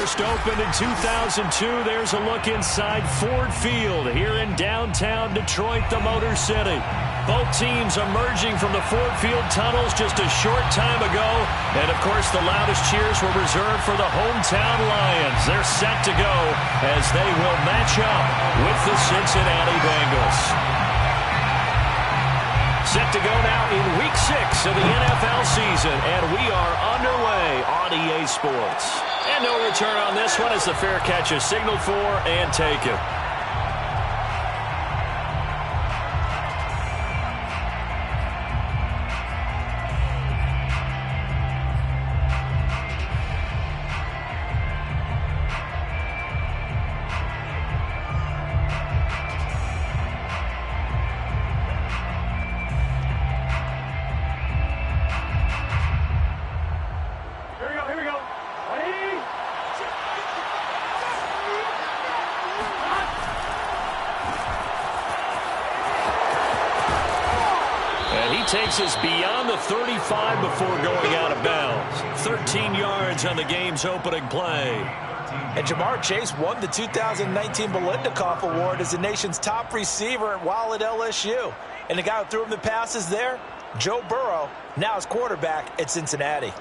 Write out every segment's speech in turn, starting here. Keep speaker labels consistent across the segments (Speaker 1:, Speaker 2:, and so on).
Speaker 1: first opened in 2002. There's a look inside Ford Field here in downtown Detroit, the Motor City. Both teams emerging from the Ford Field tunnels just a short time ago. And, of course, the loudest cheers were reserved for the hometown Lions. They're set to go as they will match up with the Cincinnati Bengals. Set to go now in Week 6 of the NFL season, and we are underway on EA Sports. And no return on this one as the fair catch is signaled for and taken. Takes us beyond the 35 before going out of bounds. 13 yards on the game's opening play.
Speaker 2: And Ja'Marr Chase won the 2019 Biletnikoff Award as the nation's top receiver while at LSU. And the guy who threw him the passes there, Joe Burrow, now his quarterback at Cincinnati.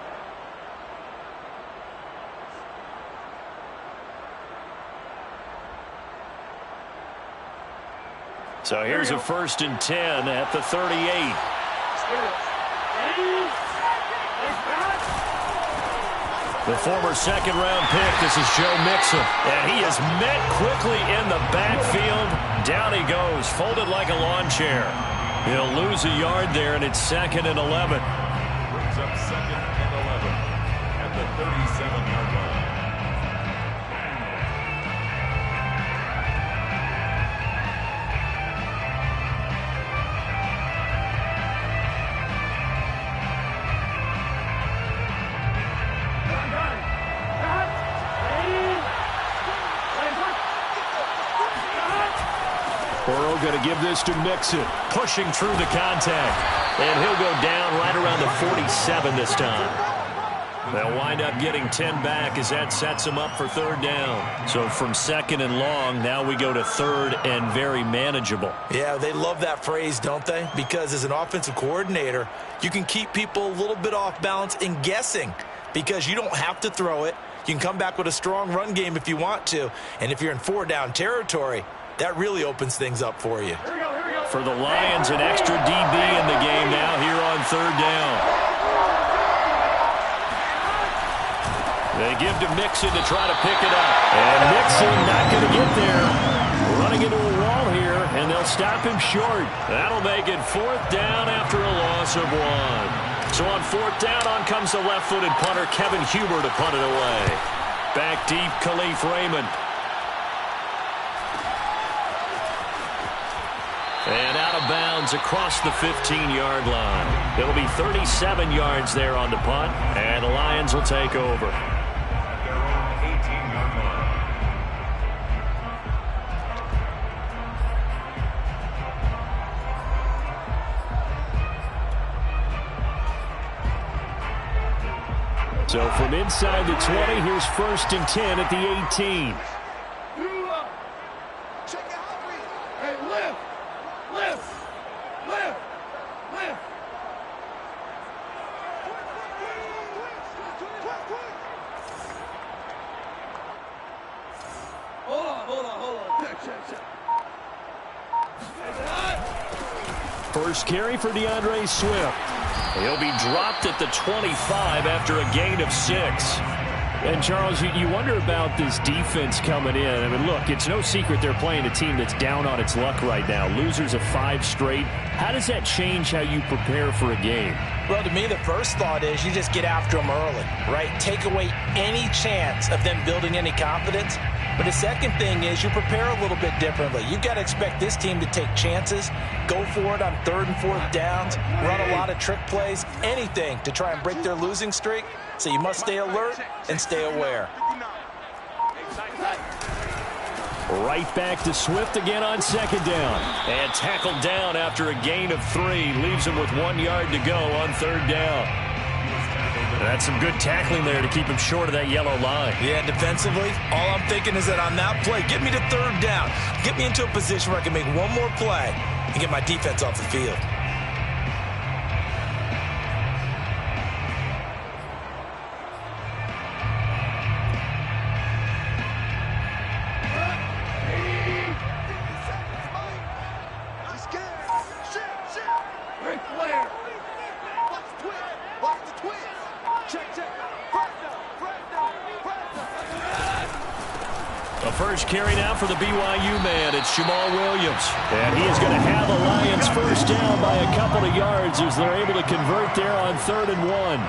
Speaker 1: So here's a 1st and 10 at the 38. The former second-round pick, this is Joe Mixon. And he is met quickly in the backfield. Down he goes, folded like a lawn chair. He'll lose a yard there, and it's 2nd and 11.
Speaker 3: Brings up 2nd and 11 at the 37-yard line.
Speaker 1: Burrow going to give this to Mixon, pushing through the contact. And he'll go down right around the 47 this time. They'll wind up getting 10 back as that sets him up for 3rd down. So from 2nd and long, now we go to 3rd and very manageable.
Speaker 2: Yeah, they love that phrase, don't they? Because as an offensive coordinator, you can keep people a little bit off balance and guessing because you don't have to throw it. You can come back with a strong run game if you want to. And if you're in 4-down territory, that really opens things up for you.
Speaker 1: For the Lions, an extra DB in the game now here on 3rd down. They give to Mixon to try to pick it up. And Mixon not going to get there. Running into a wall here, and they'll stop him short. That'll make it 4th down after a loss of 1. So on 4th down, on comes the left-footed punter, Kevin Huber, to punt it away. Back deep, Khalif Raymond. And out of bounds across the 15-yard line. It'll be 37 yards there on the punt, and the Lions will take over.
Speaker 3: At their own 18-yard line.
Speaker 1: So from inside the 20, here's 1st and 10 at the 18. First carry for DeAndre Swift. He'll be dropped at the 25 after a gain of 6. And, Charles, you wonder about this defense coming in. I mean, look, it's no secret they're playing a team that's down on its luck right now. Losers of 5 straight. How does that change how you prepare for a game?
Speaker 2: Well, to me, the first thought is you just get after them early, right? Take away any chance of them building any confidence. But the second thing is you prepare a little bit differently. You've got to expect this team to take chances, go for it on 3rd and 4th downs, run a lot of trick plays, anything to try and break their losing streak. So you must stay alert and stay aware.
Speaker 1: Right back to Swift again on 2nd down. And tackled down after a gain of 3. Leaves him with 1 yard to go on 3rd down. That's some good tackling there to keep him short of that yellow line.
Speaker 2: Yeah, defensively, all I'm thinking is that on that play, get me to third down. Get me into a position where I can make one more play and get my defense off the field.
Speaker 1: First carry now for the BYU man. It's Jamal Williams. And he is going to have the Lions first down by a couple of yards as they're able to convert there on 3rd and 1.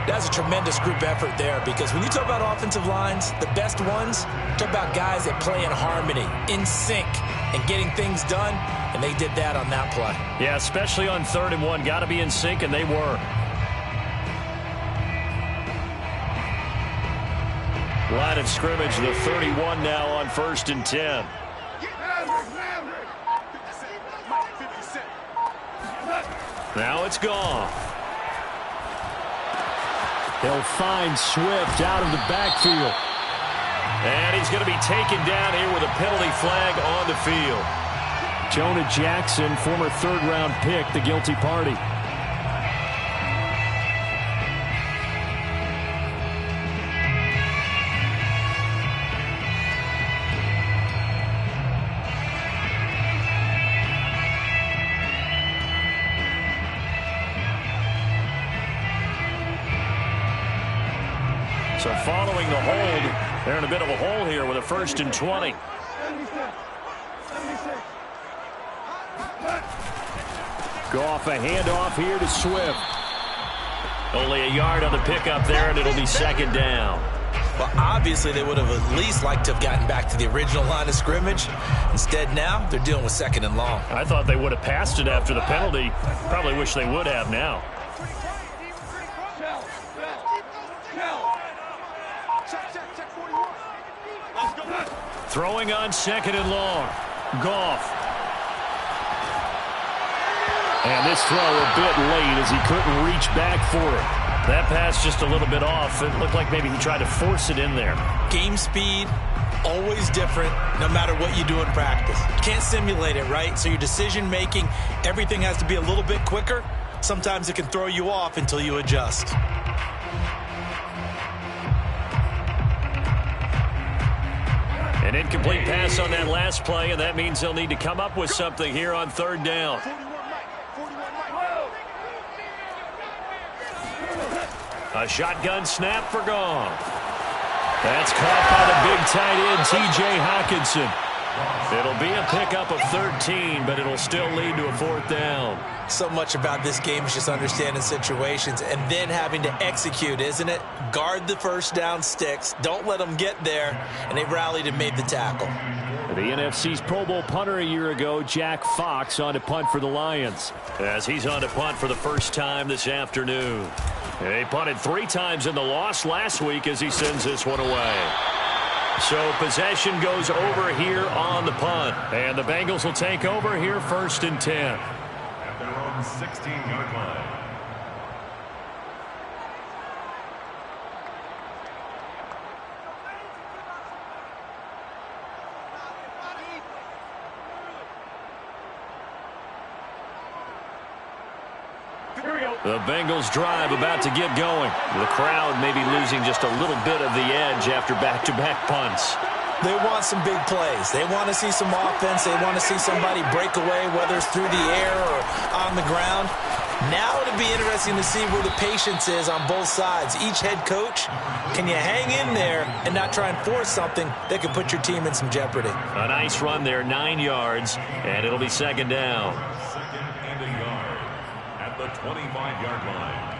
Speaker 2: That's a tremendous group effort there, because when you talk about offensive lines, the best ones, talk about guys that play in harmony, in sync, and getting things done, and they did that on that play.
Speaker 1: Yeah, especially on 3rd and 1. Got to be in sync, and they were. Line of scrimmage, the 31 now on 1st and 10. Now it's gone. They'll find Swift out of the backfield. And he's going to be taken down here with a penalty flag on the field. Jonah Jackson, former 3rd-round pick, the guilty party. So following the hold, they're in a bit of a hole here with a 1st and 20. Goff, a handoff here to Swift. Only a yard on the pickup there, and it'll be 2nd down.
Speaker 2: Well, obviously they would have at least liked to have gotten back to the original line of scrimmage. Instead now, they're dealing with 2nd and long.
Speaker 1: I thought they would have passed it after the penalty. Probably wish they would have now. Throwing on 2nd and long. Goff. And this throw a bit late as he couldn't reach back for it. That pass just a little bit off. It looked like maybe he tried to force it in there.
Speaker 2: Game speed, always different no matter what you do in practice. Can't simulate it, right? So your decision making, everything has to be a little bit quicker. Sometimes it can throw you off until you adjust.
Speaker 1: An incomplete pass on that last play, and that means they'll need to come up with something here on 3rd down. A shotgun snap for Goff. That's caught by the big tight end, T.J. Hockenson. It'll be a pickup of 13, but it'll still lead to a 4th down.
Speaker 2: So much about this game is just understanding situations and then having to execute, isn't it? Guard the first down sticks. Don't let them get there. And they rallied and made the tackle.
Speaker 1: The NFC's Pro Bowl punter a year ago, Jack Fox, on to punt for the Lions, as he's on to punt for the first time this afternoon. He punted 3 times in the loss last week as he sends this one away. So possession goes over here on the punt. And the Bengals will take over here 1st and 10.
Speaker 3: At their own 16-yard line.
Speaker 1: The Bengals drive about to get going. The crowd maybe losing just a little bit of the edge after back-to-back punts.
Speaker 2: They want some big plays. They want to see some offense. They want to see somebody break away, whether it's through the air or on the ground. Now it'll be interesting to see where the patience is on both sides. Each head coach, can you hang in there and not try and force something that could put your team in some jeopardy?
Speaker 1: A nice run there, 9 yards, and it'll be 2nd down.
Speaker 3: 2nd and a yard at the 25-yard line.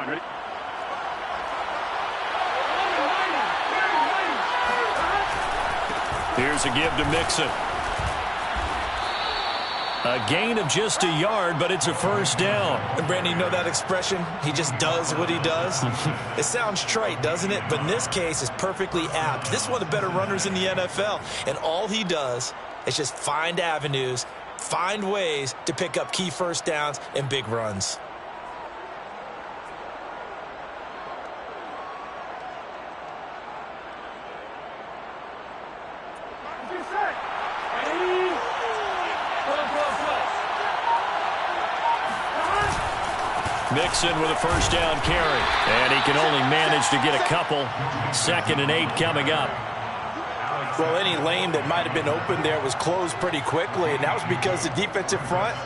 Speaker 4: Ready?
Speaker 1: Here's a give to Mixon. A gain of just a yard, but it's a first down.
Speaker 2: And Brandon, you know that expression? He just does what he does. It sounds trite, doesn't it? But in this case, it's perfectly apt. This is one of the better runners in the NFL. And all he does is just find avenues, find ways to pick up key first downs and big runs.
Speaker 1: Mixon with a first down carry. And he can only manage to get a couple. 2nd and 8 coming up.
Speaker 2: Well, any lane that might have been open there was closed pretty quickly, and that was because the defensive front,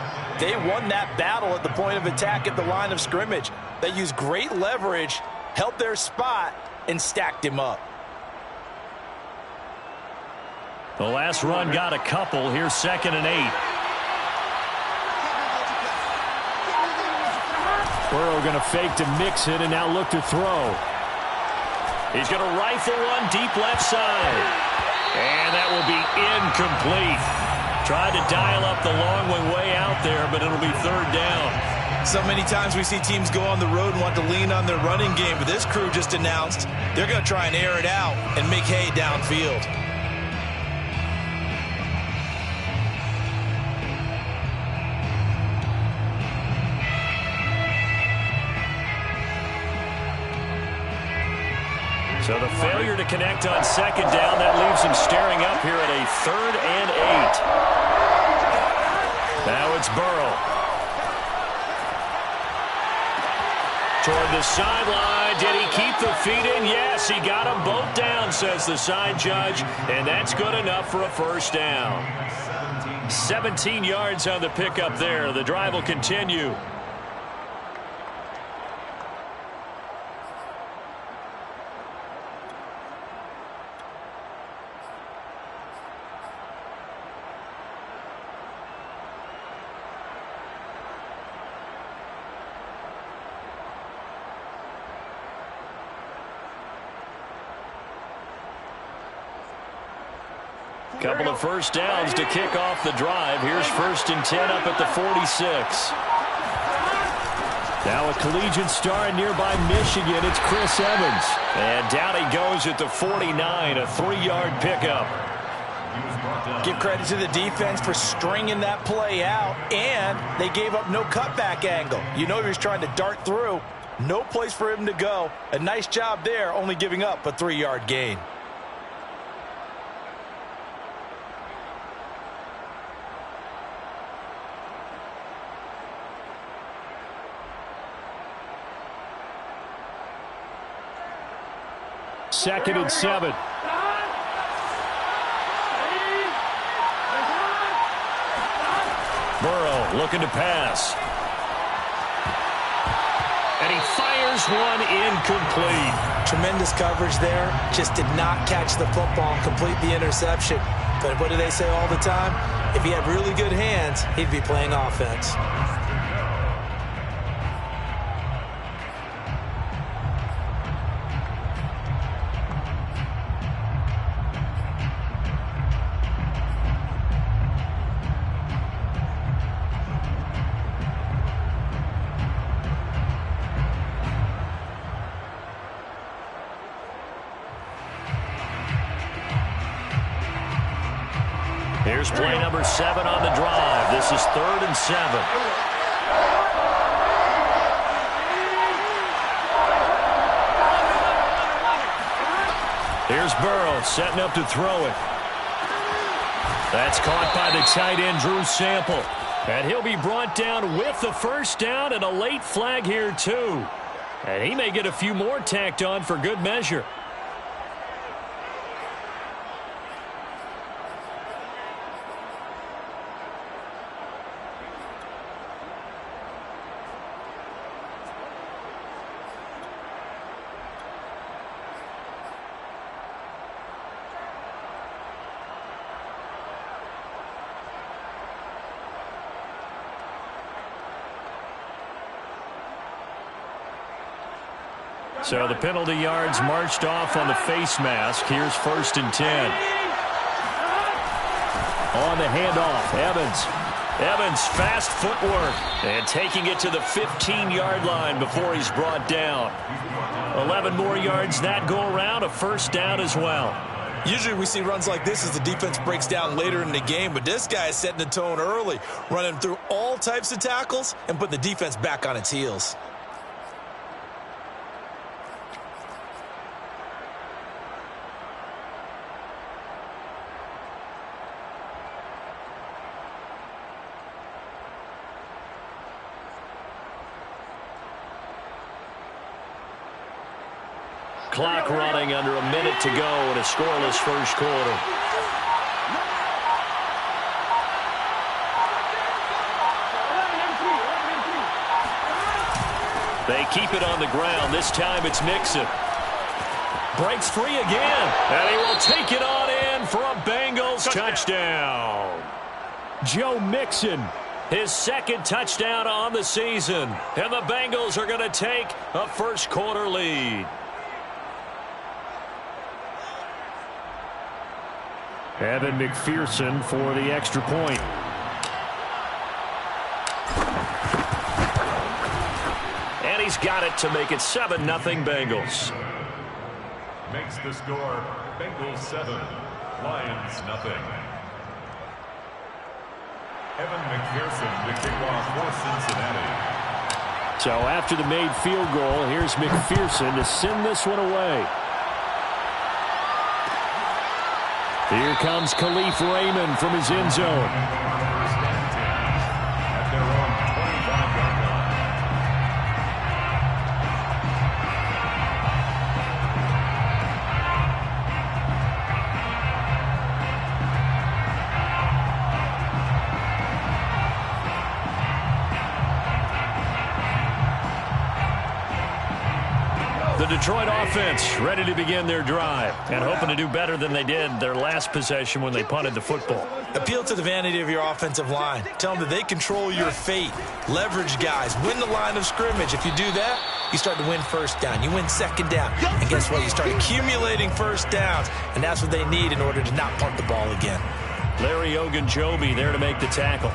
Speaker 2: they won that battle at the point of attack at the line of scrimmage. They used great leverage, held their spot, and stacked him up.
Speaker 1: The last run got a couple. Here's 2nd and 8. Burrow going to fake to Mixon and now look to throw. He's going to rifle one deep left side. And that will be incomplete. Tried to dial up the long one way out there, but it'll be 3rd down.
Speaker 2: So many times we see teams go on the road and want to lean on their running game, but this crew just announced they're going to try and air it out and make hay downfield.
Speaker 1: So the failure to connect on 2nd down, that leaves him staring up here at a 3rd and 8. Now it's Burrow. Toward the sideline. Did he keep the feet in? Yes, he got them both down, says the side judge. And that's good enough for a first down. 17 yards on the pickup there. The drive will continue. Couple of first downs to kick off the drive. Here's 1st and 10 up at the 46. Now a collegiate star in nearby Michigan. It's Chris Evans. And down he goes at the 49, a 3-yard pickup.
Speaker 2: Give credit to the defense for stringing that play out, and they gave up no cutback angle. You know he was trying to dart through. No place for him to go. A nice job there, only giving up a 3-yard gain.
Speaker 1: Second and 7. Burrow looking to pass. And he fires one incomplete.
Speaker 2: Tremendous coverage there. Just did not catch the football and complete the interception. But what do they say all the time? If he had really good hands, he'd be playing offense.
Speaker 1: Here's play number 7 on the drive. This is 3rd and 7. Here's Burrow setting up to throw it. That's caught by the tight end, Drew Sample. And he'll be brought down with the first down and a late flag here, too. And he may get a few more tacked on for good measure. So the penalty yards marched off on the face mask. Here's 1st and 10. On the handoff, Evans. Evans, fast footwork, and taking it to the 15-yard line before he's brought down. 11 more yards that go around, a first down as well.
Speaker 2: Usually we see runs like this as the defense breaks down later in the game, but this guy is setting the tone early, running through all types of tackles and putting the defense back on its heels.
Speaker 1: Clock running under a minute to go in a scoreless first quarter. They keep it on the ground. This time it's Mixon. Breaks free again. And he will take it on in for a Bengals touchdown. Joe Mixon, his second touchdown on the season. And the Bengals are going to take a first quarter lead. Evan McPherson for the extra point. And he's got it to make it 7-0 Bengals.
Speaker 3: Makes the score Bengals 7, Lions 0. Evan McPherson to kick off for Cincinnati.
Speaker 1: So after the made field goal, here's McPherson to send this one away. Here comes Khalif Raymond from his end zone.
Speaker 3: At their own 25-yard line.
Speaker 1: The Detroit offense ready to begin their drive and hoping to do better than they did their last possession when they punted the football.
Speaker 2: Appeal to the vanity of your offensive line. Tell them that they control your fate. Leverage guys. Win the line of scrimmage. If you do that, you start to win first down. You win second down. And guess what? You start accumulating first downs. And that's what they need in order to not punt the ball again.
Speaker 1: Larry Ogunjobi there to make the tackle.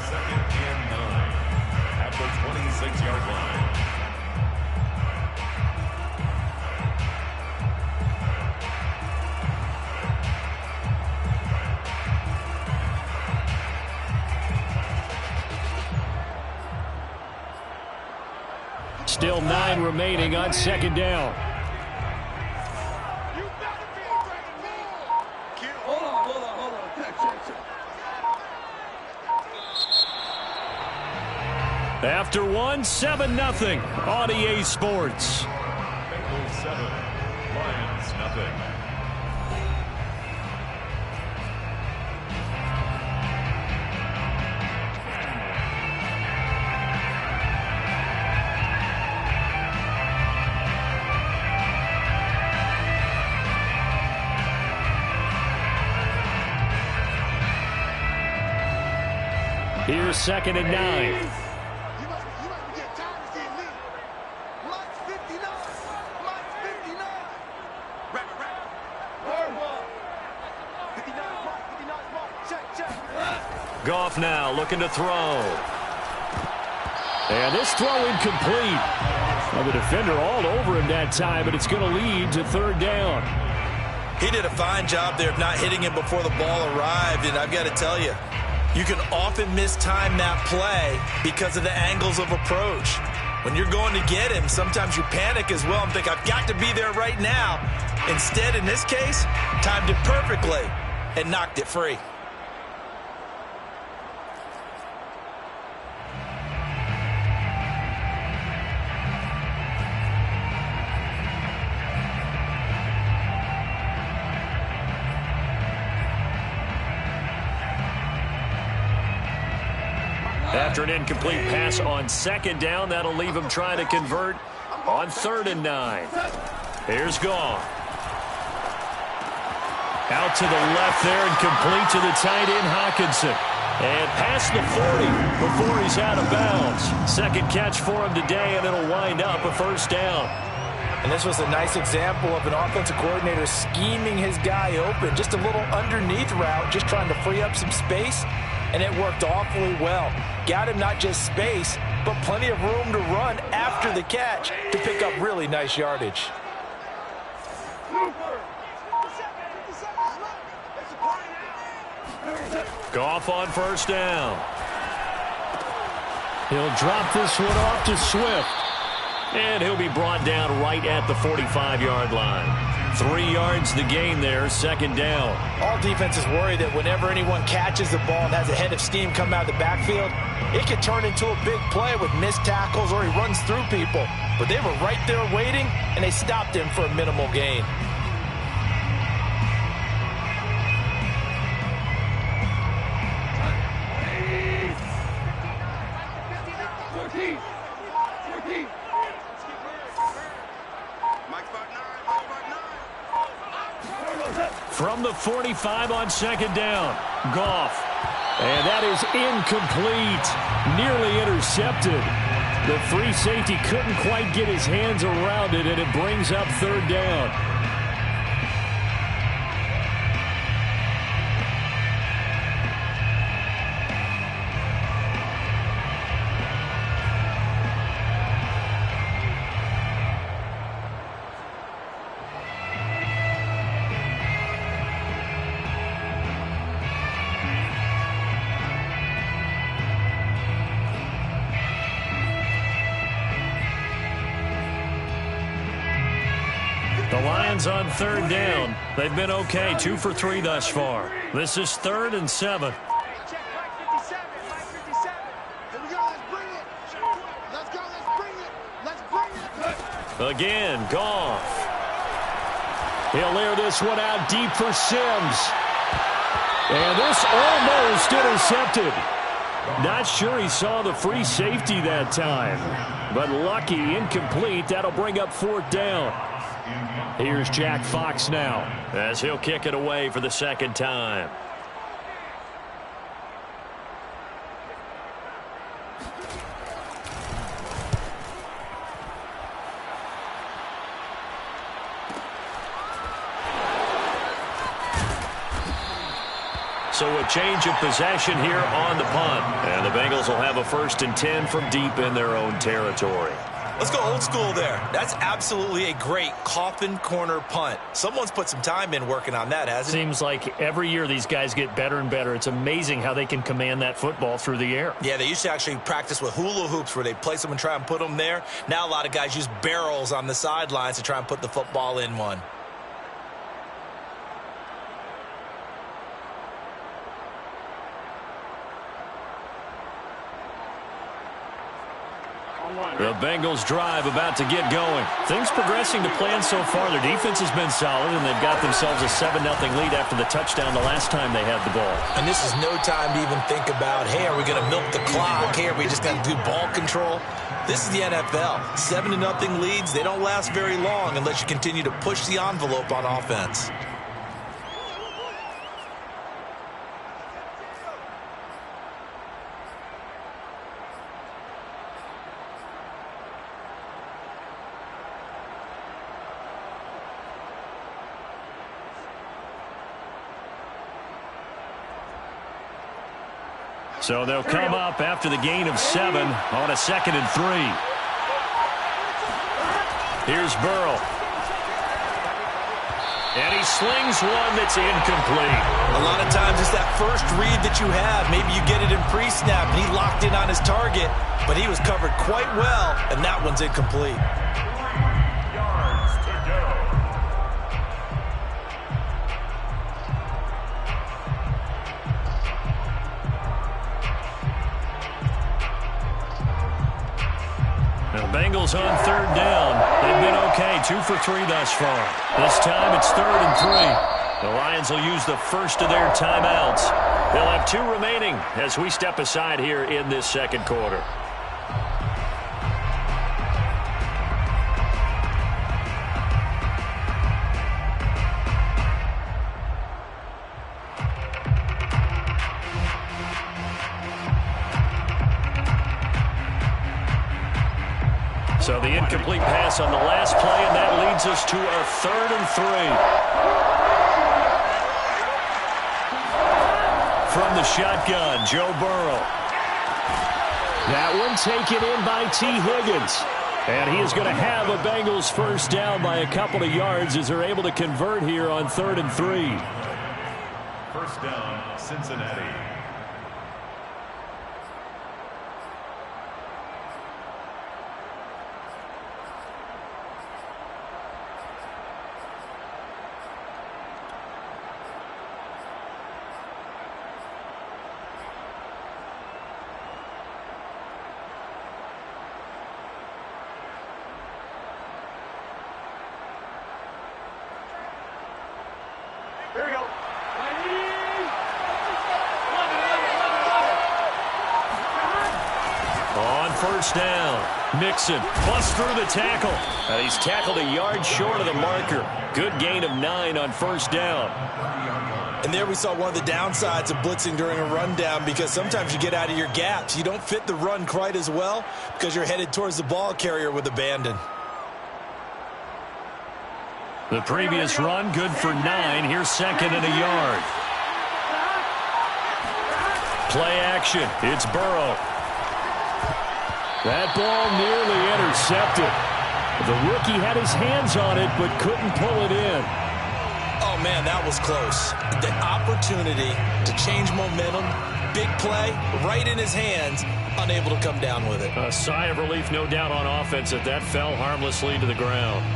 Speaker 3: Second and 9 at the 26-yard line.
Speaker 1: Still 9 remaining on second down. After one, 7-0 on EA Sports.
Speaker 3: Bengals 7, Lions 0.
Speaker 1: Here's second and 9. Goff now looking to throw. And this throw incomplete. Well, the defender all over him that time, but it's going to lead to third down.
Speaker 2: He did a fine job there of not hitting him before the ball arrived, and I've got to tell you, you can often mistime that play because of the angles of approach. When you're going to get him, sometimes you panic as well and think, I've got to be there right now. Instead, in this case, timed it perfectly and knocked it free.
Speaker 1: After an incomplete pass on second down, that'll leave him trying to convert on 3rd and 9. Here's Goff. Out to the left there and complete to the tight end, Hockenson. And past the 40 before he's out of bounds. Second catch for him today, and it'll wind up a first down.
Speaker 2: And this was a nice example of an offensive coordinator scheming his guy open. Just a little underneath route, just trying to free up some space. and it worked awfully well. Got him not just space, but plenty of room to run after the catch to pick up really nice yardage.
Speaker 1: Goff on first down. He'll drop this one off to Swift. And he'll be brought down right at the 45-yard line. 3 yards the gain there, second down.
Speaker 2: All defenses worry that whenever anyone catches the ball and has a head of steam come out of the backfield, it could turn into a big play with missed tackles or he runs through people. But they were right there waiting, and they stopped him for a minimal gain.
Speaker 1: From the 45 on second down, Goff. And that is incomplete, nearly intercepted. The free safety couldn't quite get his hands around it, and it brings up third down. The Lions on third down. They've been okay, 2 for 3 thus far. This is 3rd and 7. Again, Goff. He'll air this one out deep for Sims. And this almost intercepted. Not sure he saw the free safety that time. But lucky, incomplete. That'll bring up 4th down. Here's Jack Fox now, as he'll kick it away for the second time. So a change of possession here on the punt. And the Bengals will have a 1st and 10 from deep in their own territory.
Speaker 2: Let's go old school there. That's absolutely a great coffin corner punt. Someone's put some time in working on that, hasn't it?
Speaker 1: Seems like every year these guys get better and better. It's amazing how they can command that football through the air.
Speaker 2: Yeah, they used to actually practice with hula hoops where they place them and try and put them there. Now a lot of guys use barrels on the sidelines to try and put the football in one.
Speaker 1: The Bengals drive about to get going. Things progressing to plan so far. Their defense has been solid, and they've got themselves a 7-0 lead after the touchdown the last time they had the ball.
Speaker 2: And this is no time to even think about, hey, are we going to milk the clock? Hey, are we just going to do ball control? This is the NFL. 7-0 leads, they don't last very long unless you continue to push the envelope on offense.
Speaker 1: So they'll come up after the gain of 7 on a 2nd and 3. Here's Burrow. And he slings one that's incomplete.
Speaker 2: A lot of times it's that first read that you have. Maybe you get it in pre-snap, and he locked in on his target, but he was covered quite well, and that one's incomplete.
Speaker 1: Bengals on third down. They've been okay, 2 for 3 thus far. This time it's 3rd and 3. The Lions will use the first of their timeouts. They'll have 2 remaining as we step aside here in this second quarter. So the incomplete pass on the last play, and that leads us to a 3rd and 3. from the shotgun, Joe Burrow. That one taken in by T. Higgins. And he is going to have a Bengals first down by a couple of yards as they're able to convert here on 3rd and 3.
Speaker 3: First down, Cincinnati.
Speaker 4: Here we go.
Speaker 1: On first down, Mixon busts through the tackle. And he's tackled a yard short of the marker. Good gain of 9 on first down.
Speaker 2: And there we saw one of the downsides of blitzing during a rundown, because sometimes you get out of your gaps. You don't fit the run quite as well because you're headed towards the ball carrier with abandon.
Speaker 1: The previous run good for 9. Here's 2nd and a yard. Play action. It's Burrow. That ball nearly intercepted. The rookie had his hands on it but couldn't pull it in.
Speaker 2: Oh, man, that was close. The opportunity to change momentum, big play, right in his hands, unable to come down with it.
Speaker 1: A sigh of relief, no doubt, on offense that fell harmlessly to the ground.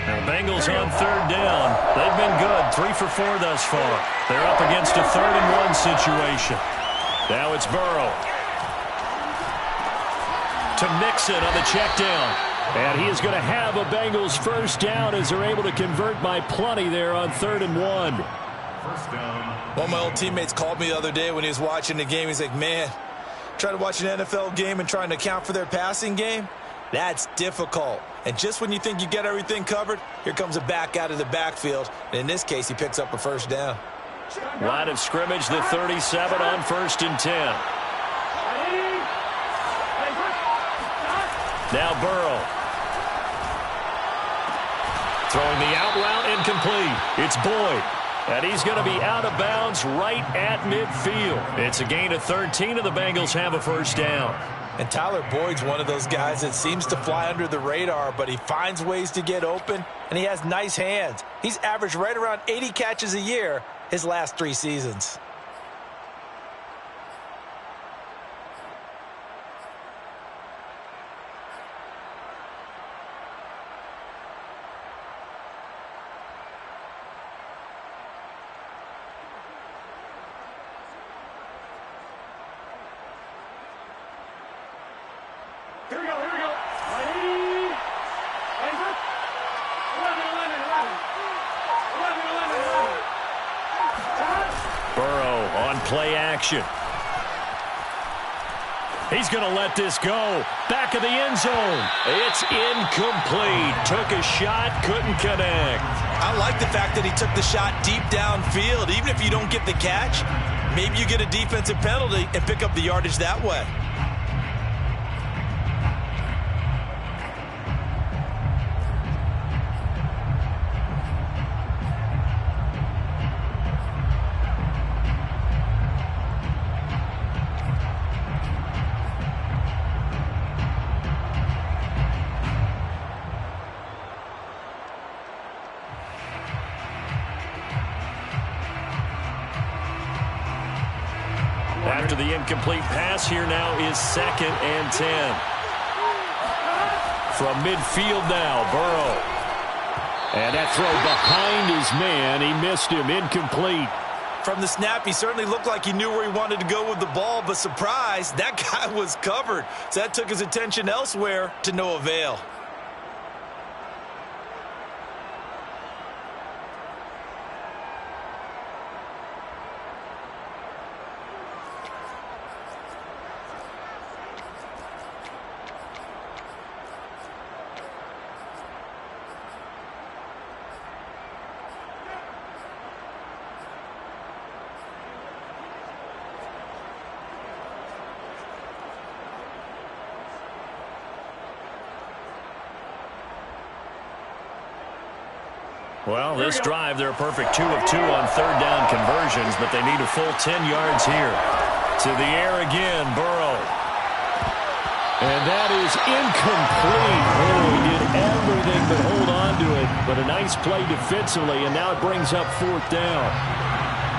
Speaker 1: Now, Bengals on 3rd down. They've been good, 3 for 4 thus far. They're up against a 3rd and 1 situation. Now it's Burrow. To Mixon on the check down. And he is going to have a Bengals first down as they're able to convert by plenty there on 3rd and 1.
Speaker 3: First down.
Speaker 2: One of my old teammates called me the other day when he was watching the game. He's like, man, trying to watch an NFL game and trying to account for their passing game, that's difficult. And just when you think you get everything covered, here comes a back out of the backfield. And in this case, he picks up a first down.
Speaker 1: Line of scrimmage, the 37 on 1st and 10. Now Burrow. Throwing the out route, incomplete. It's Boyd. And he's going to be out of bounds right at midfield. It's a gain of 13, and the Bengals have a first down.
Speaker 2: And Tyler Boyd's one of those guys that seems to fly under the radar, but he finds ways to get open, and he has nice hands. He's averaged right around 80 catches a year his last 3 seasons.
Speaker 4: Here we go, here we go. Ready? Exit. 11.
Speaker 1: Burrow on play action. He's going to let this go. Back of the end zone. It's incomplete. Took a shot, couldn't connect.
Speaker 2: I like the fact that he took the shot deep downfield. Even if you don't get the catch, maybe you get a defensive penalty and pick up the yardage that way.
Speaker 1: After the incomplete pass, here now is 2nd and 10. From midfield now, Burrow. And that throw behind his man. He missed him. Incomplete.
Speaker 2: From the snap, he certainly looked like he knew where he wanted to go with the ball, but surprise, that guy was covered. So that took his attention elsewhere to no avail.
Speaker 1: Well, this drive, they're a perfect 2 of 2 on third down conversions, but they need a full 10 yards here. To the air again, Burrow. And that is incomplete. Oh, he did everything but hold on to it. But a nice play defensively, and now it brings up fourth down.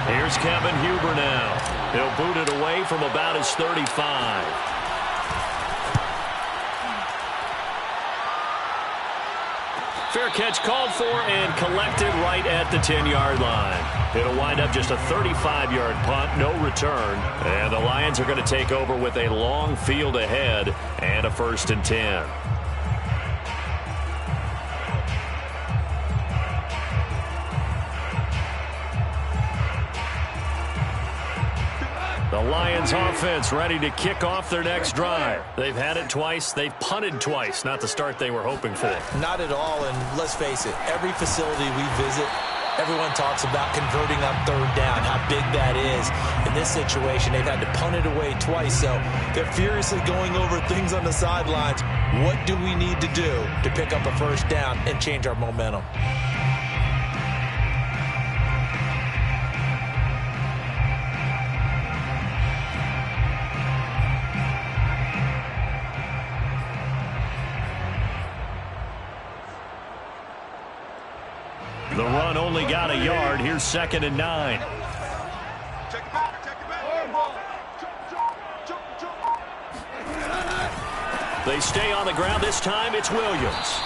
Speaker 1: Here's Kevin Huber now. He'll boot it away from about his 35. Fair catch called for and collected right at the 10-yard line. It'll wind up just a 35-yard punt, no return. And the Lions are going to take over with a long field ahead and a 1st and 10. The Lions offense ready to kick off their next drive. They've had it twice. They've punted twice. Not the start they were hoping for.
Speaker 2: Not at all, and let's face it, every facility we visit, everyone talks about converting on third down, how big that is. In this situation, they've had to punt it away twice, so they're furiously going over things on the sidelines. What do we need to do to pick up a first down and change our momentum?
Speaker 1: The run only got a yard. Here's 2nd and 9. They stay on the ground. This time it's Williams.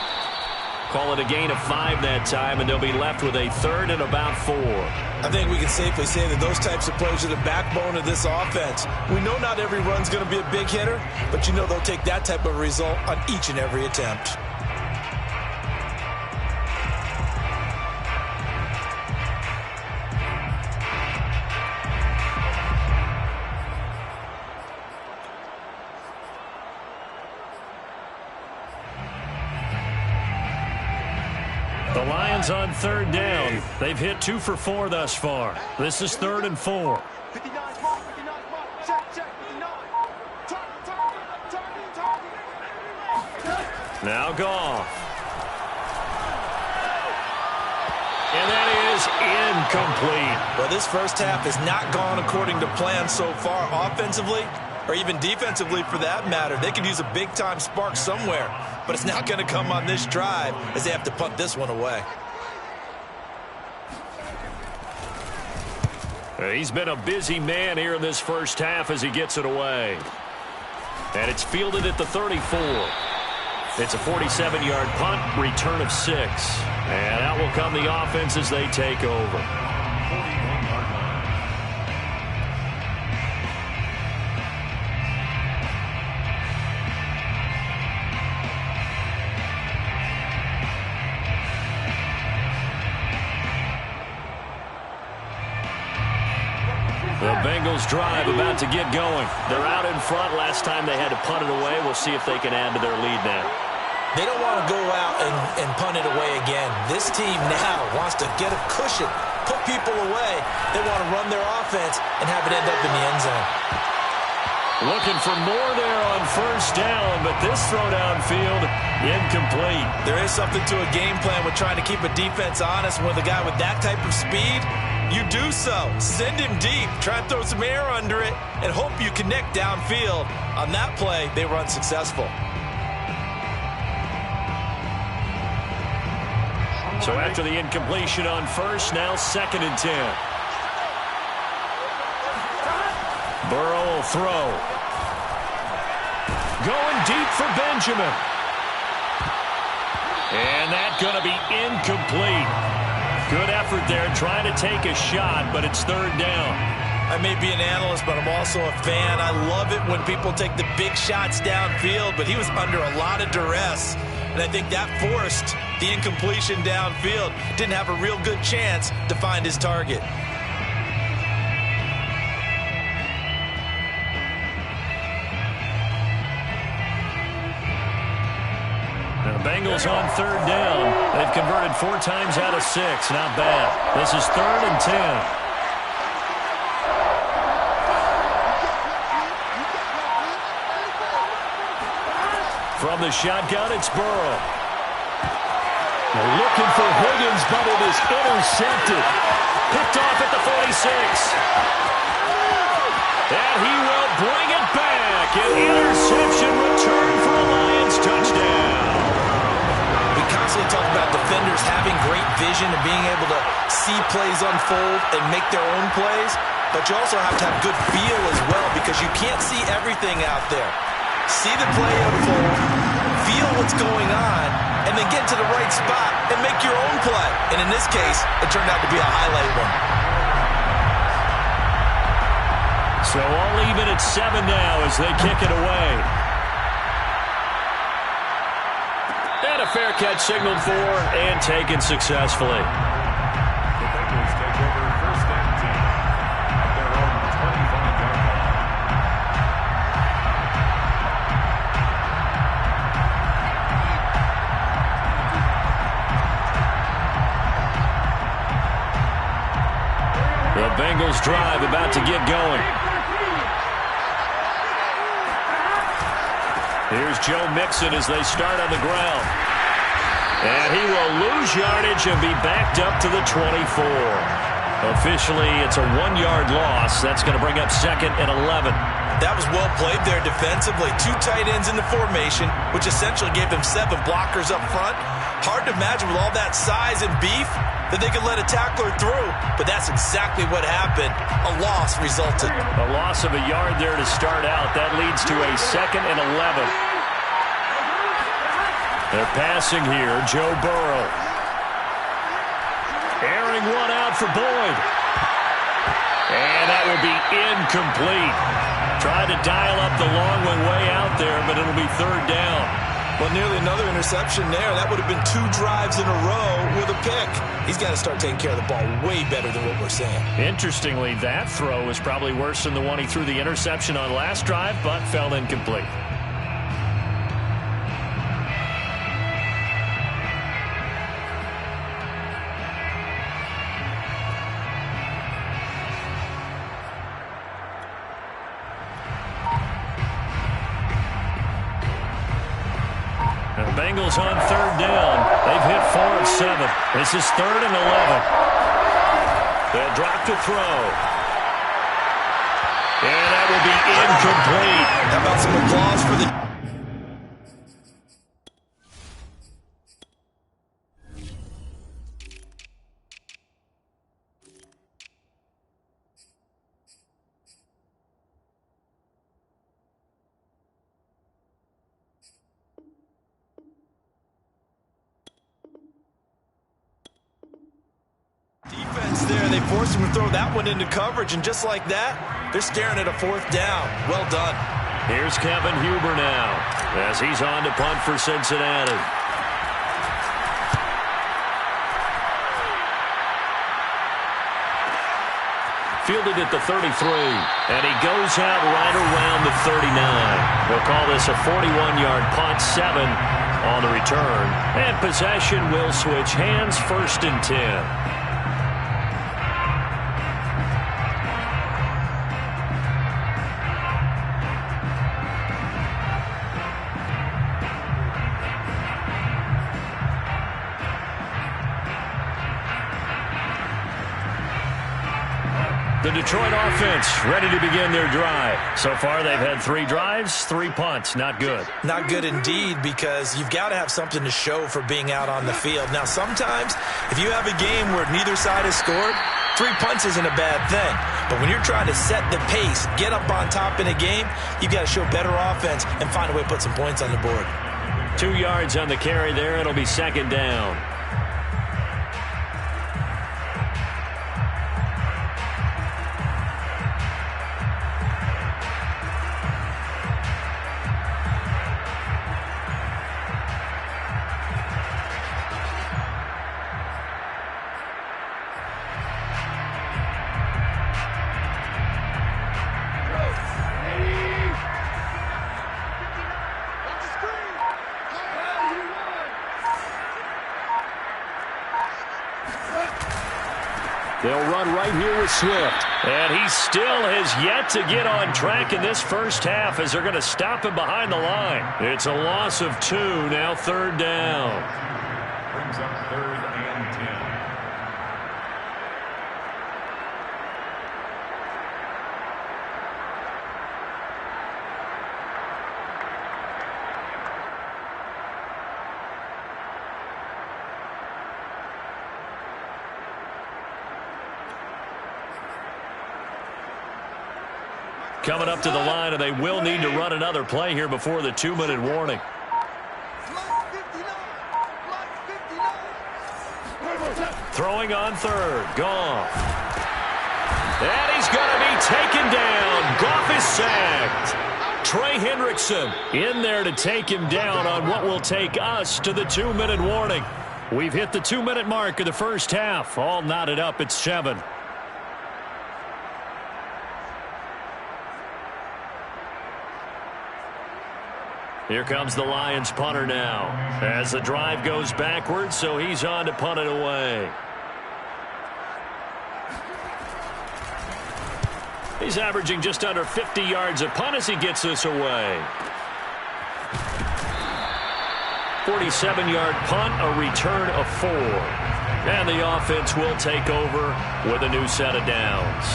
Speaker 1: Call it a gain of 5 that time, and they'll be left with a 3rd and about 4.
Speaker 2: I think we can safely say that those types of plays are the backbone of this offense. We know not every run's going to be a big hitter, but you know they'll take that type of result on each and every attempt.
Speaker 1: The Lions on 3rd down. They've hit 2 for 4 thus far. This is 3rd and 4. Now Goff. And that is incomplete.
Speaker 2: Well, this first half has not gone according to plan so far offensively, or even defensively for that matter. They could use a big-time spark somewhere, but it's not going to come on this drive as they have to punt this one away.
Speaker 1: He's been a busy man here in this first half as he gets it away. And it's fielded at the 34. It's a 47-yard punt, return of 6. And out will come the offense as they take over. The Bengals drive about to get going. They're out in front. Last time they had to punt it away. We'll see if they can add to their lead now.
Speaker 2: They don't want to go out and punt it away again. This team now wants to get a cushion, put people away. They want to run their offense and have it end up in the end zone.
Speaker 1: Looking for more there on 1st down, but this throw downfield, incomplete.
Speaker 2: There is something to a game plan with trying to keep a defense honest. With a guy with that type of speed, you do so. Send him deep, try and throw some air under it, and hope you connect downfield. On that play, they run successful.
Speaker 1: So after the incompletion on 1st, now 2nd and 10. Burrow will throw. Going deep for Benjamin. And that's going to be incomplete. Good effort there, trying to take a shot, but it's 3rd down.
Speaker 2: I may be an analyst, but I'm also a fan. I love it when people take the big shots downfield, but he was under a lot of duress. And I think that forced the incompletion downfield. Didn't have a real good chance to find his target.
Speaker 1: The Bengals on 3rd down. They've converted 4 times out of 6. Not bad. This is 3rd and 10. From the shotgun, it's Burrow. They're looking for Higgins, but it is intercepted. Picked off at the 46. And he will bring it back. An interception return for a Lions touchdown.
Speaker 2: We constantly talk about defenders having great vision and being able to see plays unfold and make their own plays. But you also have to have good feel as well because you can't see everything out there. See the play unfold, feel what's going on, and then get to the right spot and make your own play. And in this case, it turned out to be a highlight one.
Speaker 1: So all even at 7 now as they kick it away. And a fair catch signaled for and taken successfully.
Speaker 3: The Bengals take over 1st and 10 at their own 25-yard line.
Speaker 1: The Bengals drive about to get going. Here's Joe Mixon as they start on the ground. And he will lose yardage and be backed up to the 24. Officially, it's a 1-yard loss. That's going to bring up 2nd and 11.
Speaker 2: That was well played there defensively. 2 tight ends in the formation, which essentially gave them 7 blockers up front. Hard to imagine with all that size and beef that they could let a tackler through, but that's exactly what happened. A loss resulted.
Speaker 1: A loss of a yard there to start out. That leads to a 2nd and 11. They're passing here. Joe Burrow. Airing one out for Boyd. And that will be incomplete. Tried to dial up the long one way out there, but it'll be 3rd down.
Speaker 2: Well, nearly another interception there. That would have been 2 drives in a row with a pick. He's got to start taking care of the ball way better than what we're saying.
Speaker 1: Interestingly, that throw was probably worse than the one he threw the interception on last drive, but fell incomplete. Bengals on 3rd down. They've hit 4 of 7. This is 3rd and 11. They'll drop to throw. And that will be incomplete.
Speaker 2: How about some applause for the... defense there. They forced him to throw that one into coverage, and just like that, they're staring at a 4th down. Well done.
Speaker 1: Here's Kevin Huber now as he's on to punt for Cincinnati. Fielded at the 33, and he goes out right around the 39. They'll call this a 41-yard punt, 7 on the return, and possession will switch hands, 1st and 10. The Detroit offense ready to begin their drive. So far, they've had 3 drives, 3 punts. Not good.
Speaker 2: Not good indeed, because you've got to have something to show for being out on the field. Now, sometimes, if you have a game where neither side has scored, 3 punts isn't a bad thing. But when you're trying to set the pace, get up on top in a game, you've got to show better offense and find a way to put some points on the board.
Speaker 1: 2 yards on the carry there. It'll be 2nd down. They'll run right here with Swift. And he still has yet to get on track in this first half as they're going to stop him behind the line. It's a loss of 2, now 3rd down.
Speaker 3: brings up 3rd and 10.
Speaker 1: Coming up to the line, and they will need to run another play here before the 2-minute warning. Throwing on 3rd. Goff. And he's going to be taken down. Goff is sacked. Trey Hendrickson in there to take him down on what will take us to the 2-minute warning. We've hit the 2-minute mark of the first half. All knotted up at 7. Here comes the Lions punter now as the drive goes backwards, so he's on to punt it away. He's averaging just under 50 yards a punt as he gets this away. 47-yard punt, a return of 4. And the offense will take over with a new set of downs.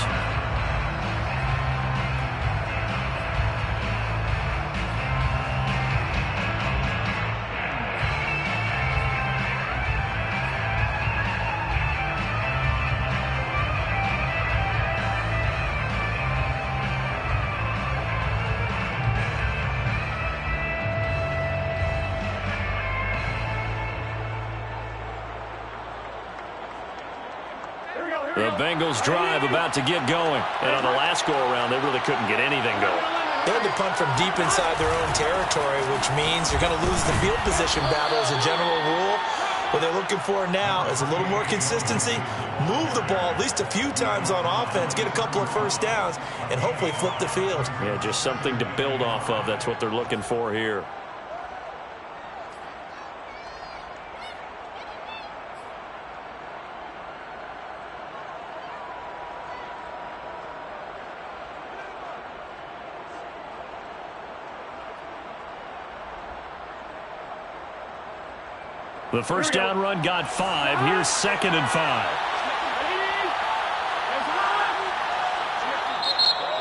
Speaker 1: The Bengals drive about to get going. And on the last go-around, they really couldn't get anything going.
Speaker 2: They had to punt from deep inside their own territory, which means you're going to lose the field position battle as a general rule. What they're looking for now is a little more consistency, move the ball at least a few times on offense, get a couple of first downs, and hopefully flip the field.
Speaker 1: Yeah, just something to build off of. That's what they're looking for here. The first down run got 5. Here's 2nd and 5.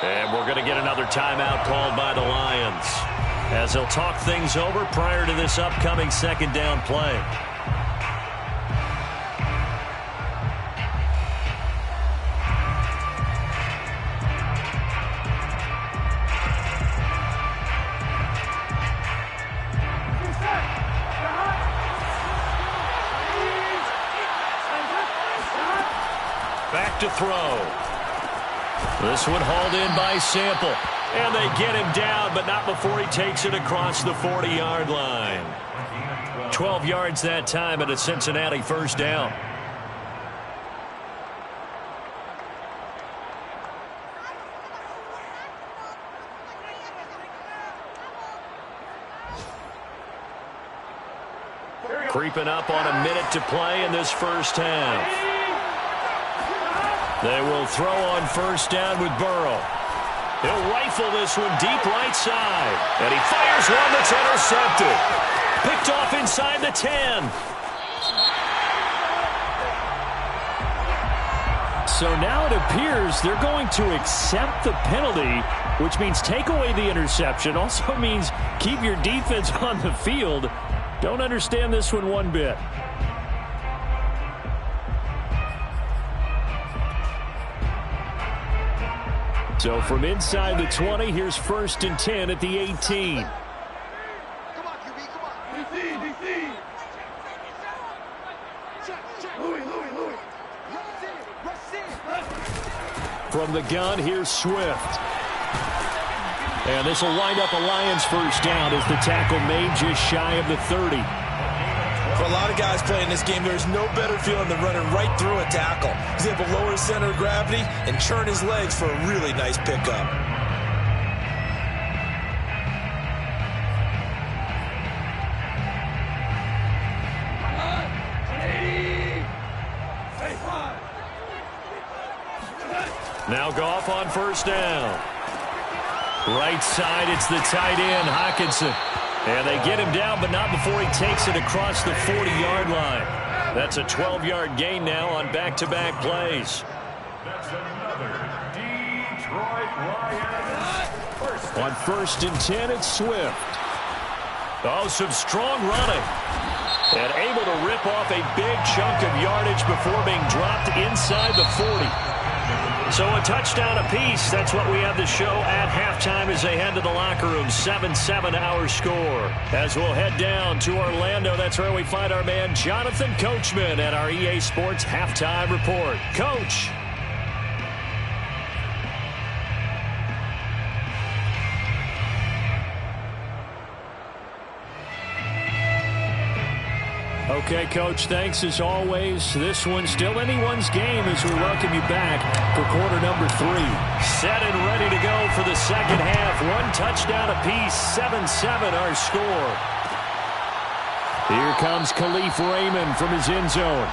Speaker 1: And we're going to get another timeout called by the Lions as they'll talk things over prior to this upcoming 2nd down play. Back to throw. This one hauled in by Sample. And they get him down, but not before he takes it across the 40-yard line. 12 yards that time at a Cincinnati first down. Creeping up on a minute to play in this first half. They will throw on first down with Burrow. He'll rifle this one deep right side. And he fires one that's intercepted. Picked off inside the 10. So now it appears they're going to accept the penalty, which means take away the interception. Also means keep your defense on the field. Don't understand this one bit. So from inside the 20, here's 1st and 10 at the 18.
Speaker 4: Come on, QB, come on. DC. Check. Louis.
Speaker 1: From the gun, here's Swift. And this will wind up a Lions first down as the tackle made just shy of the 30.
Speaker 2: For a lot of guys playing this game, there's no better feeling than running right through a tackle. He's able to lower his center of gravity and churn his legs for a really nice pickup.
Speaker 1: Now Goff on first down. Right side, it's the tight end, Hockenson. And they get him down, but not before he takes it across the 40-yard line. That's a 12-yard gain now on back-to-back plays.
Speaker 3: That's another Detroit Lions.
Speaker 1: On 1st and 10, it's Swift. Oh, some strong running. And able to rip off a big chunk of yardage before being dropped inside the 40. So a touchdown apiece. That's what we have to show at halftime as they head to the locker room. 7-7 our score. As we'll head down to Orlando, that's where we find our man Jonathan Coachman at our EA Sports Halftime Report. Coach. Okay, Coach, thanks as always. This one's still anyone's game as we welcome you back for quarter number 3. Set and ready to go for the second half. One touchdown apiece, 7-7 our score. Here comes Khalif Raymond from his end zone.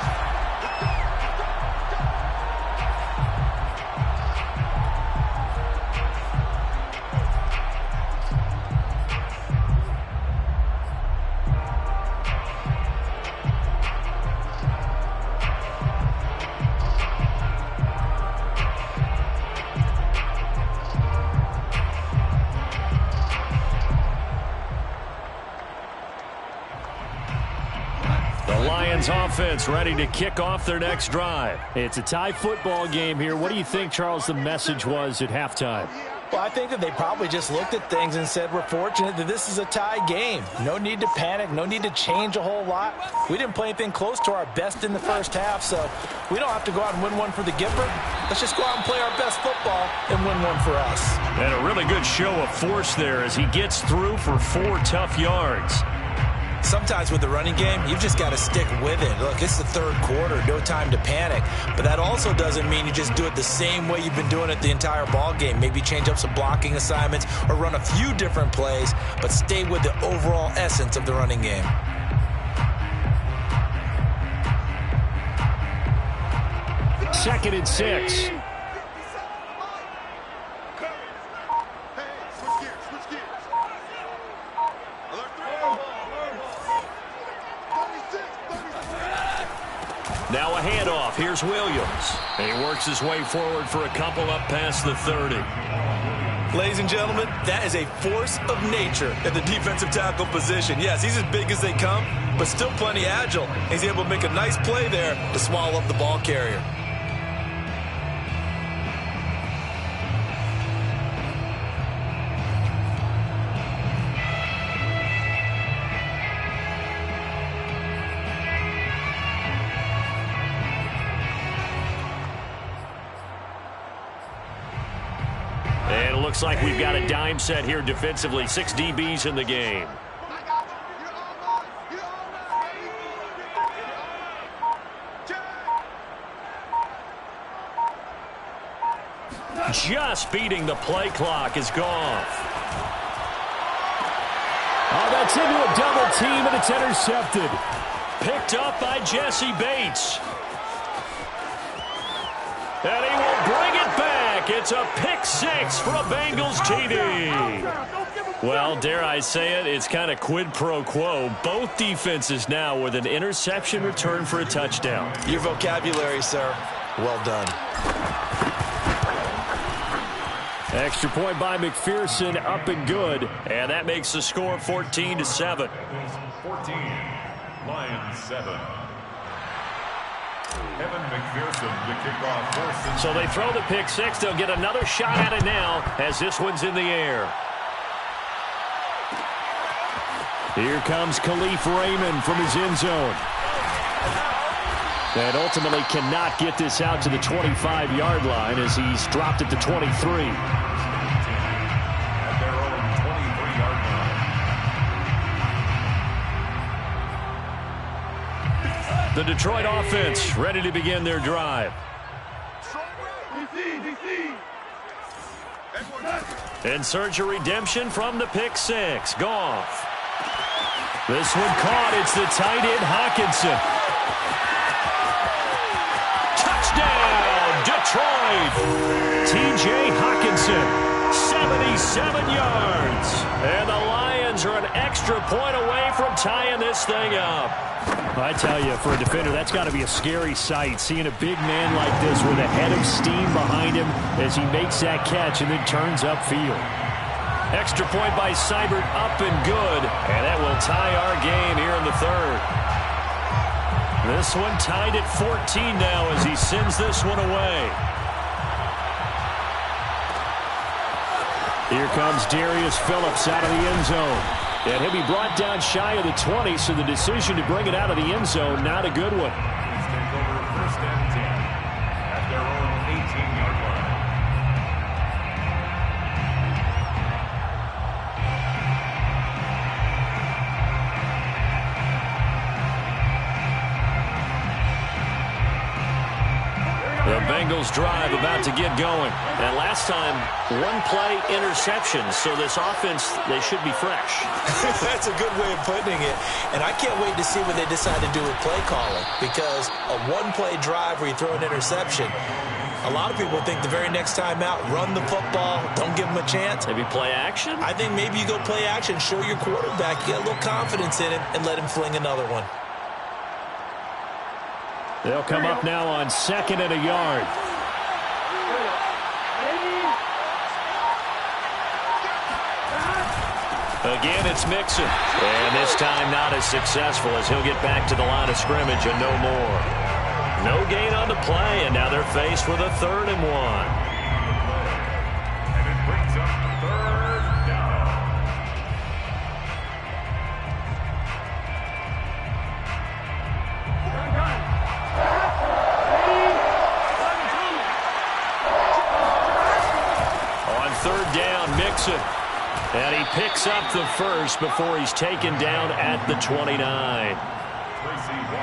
Speaker 1: Offense ready to kick off their next drive. It's a tie football game here. What do you think, Charles, the message was at halftime?
Speaker 2: Well, I think that they probably just looked at things and said, we're fortunate that this is a tie game. No need to panic. No need to change a whole lot. We didn't play anything close to our best in the first half, so we don't have to go out and win one for the Gipper. Let's just go out and play our best football and win one for us.
Speaker 1: And a really good show of force there as he gets through for 4 tough yards.
Speaker 2: Sometimes with the running game, you've just got to stick with it. Look, it's the third quarter, no time to panic. But that also doesn't mean you just do it the same way you've been doing it the entire ball game. Maybe change up some blocking assignments or run a few different plays, but stay with the overall essence of the running game.
Speaker 1: Second and 6. Now a handoff. Here's Williams. And he works his way forward for a couple up past the 30.
Speaker 2: Ladies and gentlemen, that is a force of nature at the defensive tackle position. Yes, he's as big as they come, but still plenty agile. He's able to make a nice play there to swallow up the ball carrier.
Speaker 1: Looks like we've got a dime set here defensively. 6 DBs in the game. Just beating the play clock is Goff. Oh, that's into a double team, and it's intercepted. Picked up by Jesse Bates. And he will bring it back. It's a pick 6 for a Bengals TD. Well, dare I say it, it's kind of quid pro quo. Both defenses now with an interception return for a touchdown.
Speaker 2: Your vocabulary, sir. Well done.
Speaker 1: Extra point by McPherson, up and good. And that makes the score 14-7.
Speaker 3: 14, Lions 7. Evan McPherson to kick off first.
Speaker 1: So they throw the pick 6. They'll get another shot at it now as this one's in the air. Here comes Khalif Raymond from his end zone. And ultimately cannot get this out to the 25-yard line as he's dropped at the 23.
Speaker 3: At their own 23-yard line.
Speaker 1: The Detroit offense ready to begin their drive. In search of redemption from the pick 6. Goff. This one caught. It's the tight end Hockenson. Touchdown, Detroit. T.J. Hockenson, 77 yards. And the Lions Titans are an extra point away from tying this thing up.
Speaker 5: I tell you, for a defender, that's got to be a scary sight, seeing a big man like this with a head of steam behind him as he makes that catch and then turns upfield.
Speaker 1: Extra point by Seibert, up and good, and that will tie our game here in the third. This one tied at 14 now as he sends this one away.
Speaker 5: Here comes Darius Phillips out of the end zone. And he'll be brought down shy of the 20, so the decision to bring it out of the end zone, not a good one.
Speaker 3: Take over first and 10 at their own 18-yard line.
Speaker 1: The Bengals drive about to get going. And last time, one play interception. So this offense, they should be fresh.
Speaker 2: That's a good way of putting it. And I can't wait to see what they decide to do with play calling. Because a one-play drive where you throw an interception, a lot of people think the very next time out, run the football, don't give them a chance.
Speaker 1: Maybe play action?
Speaker 2: I think maybe you go play action, show your quarterback, you get a little confidence in him, and let him fling another one.
Speaker 5: They'll come up now on 2nd and a yard.
Speaker 1: Again, it's Mixon. And this time not as successful as he'll get back to the line of scrimmage and no more. No gain on the play, and now they're faced with a 3rd and 1.
Speaker 3: And it brings up 3rd down.
Speaker 1: On 3rd down, Mixon. And he picks up the first before he's taken down at the 29.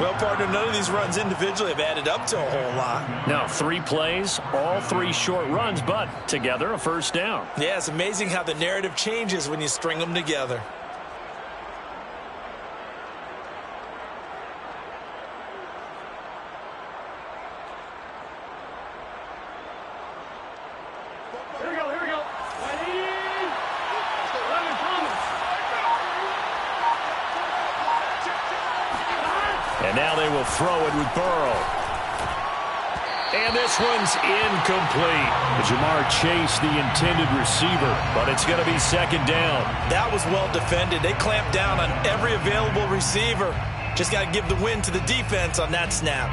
Speaker 2: Well, partner, none of these runs individually have added up to a whole lot.
Speaker 1: Now, 3 plays, all 3 short runs, but together a first down.
Speaker 2: Yeah, it's amazing how the narrative changes when you string them together.
Speaker 4: Here we go. 180. 11 Thomas.
Speaker 1: And now they will throw it with Burrow. And this one's incomplete.
Speaker 5: Ja'Marr Chase, the intended receiver.
Speaker 1: But it's going to be 2nd down.
Speaker 2: That was well defended. They clamped down on every available receiver. Just got to give the win to the defense on that snap.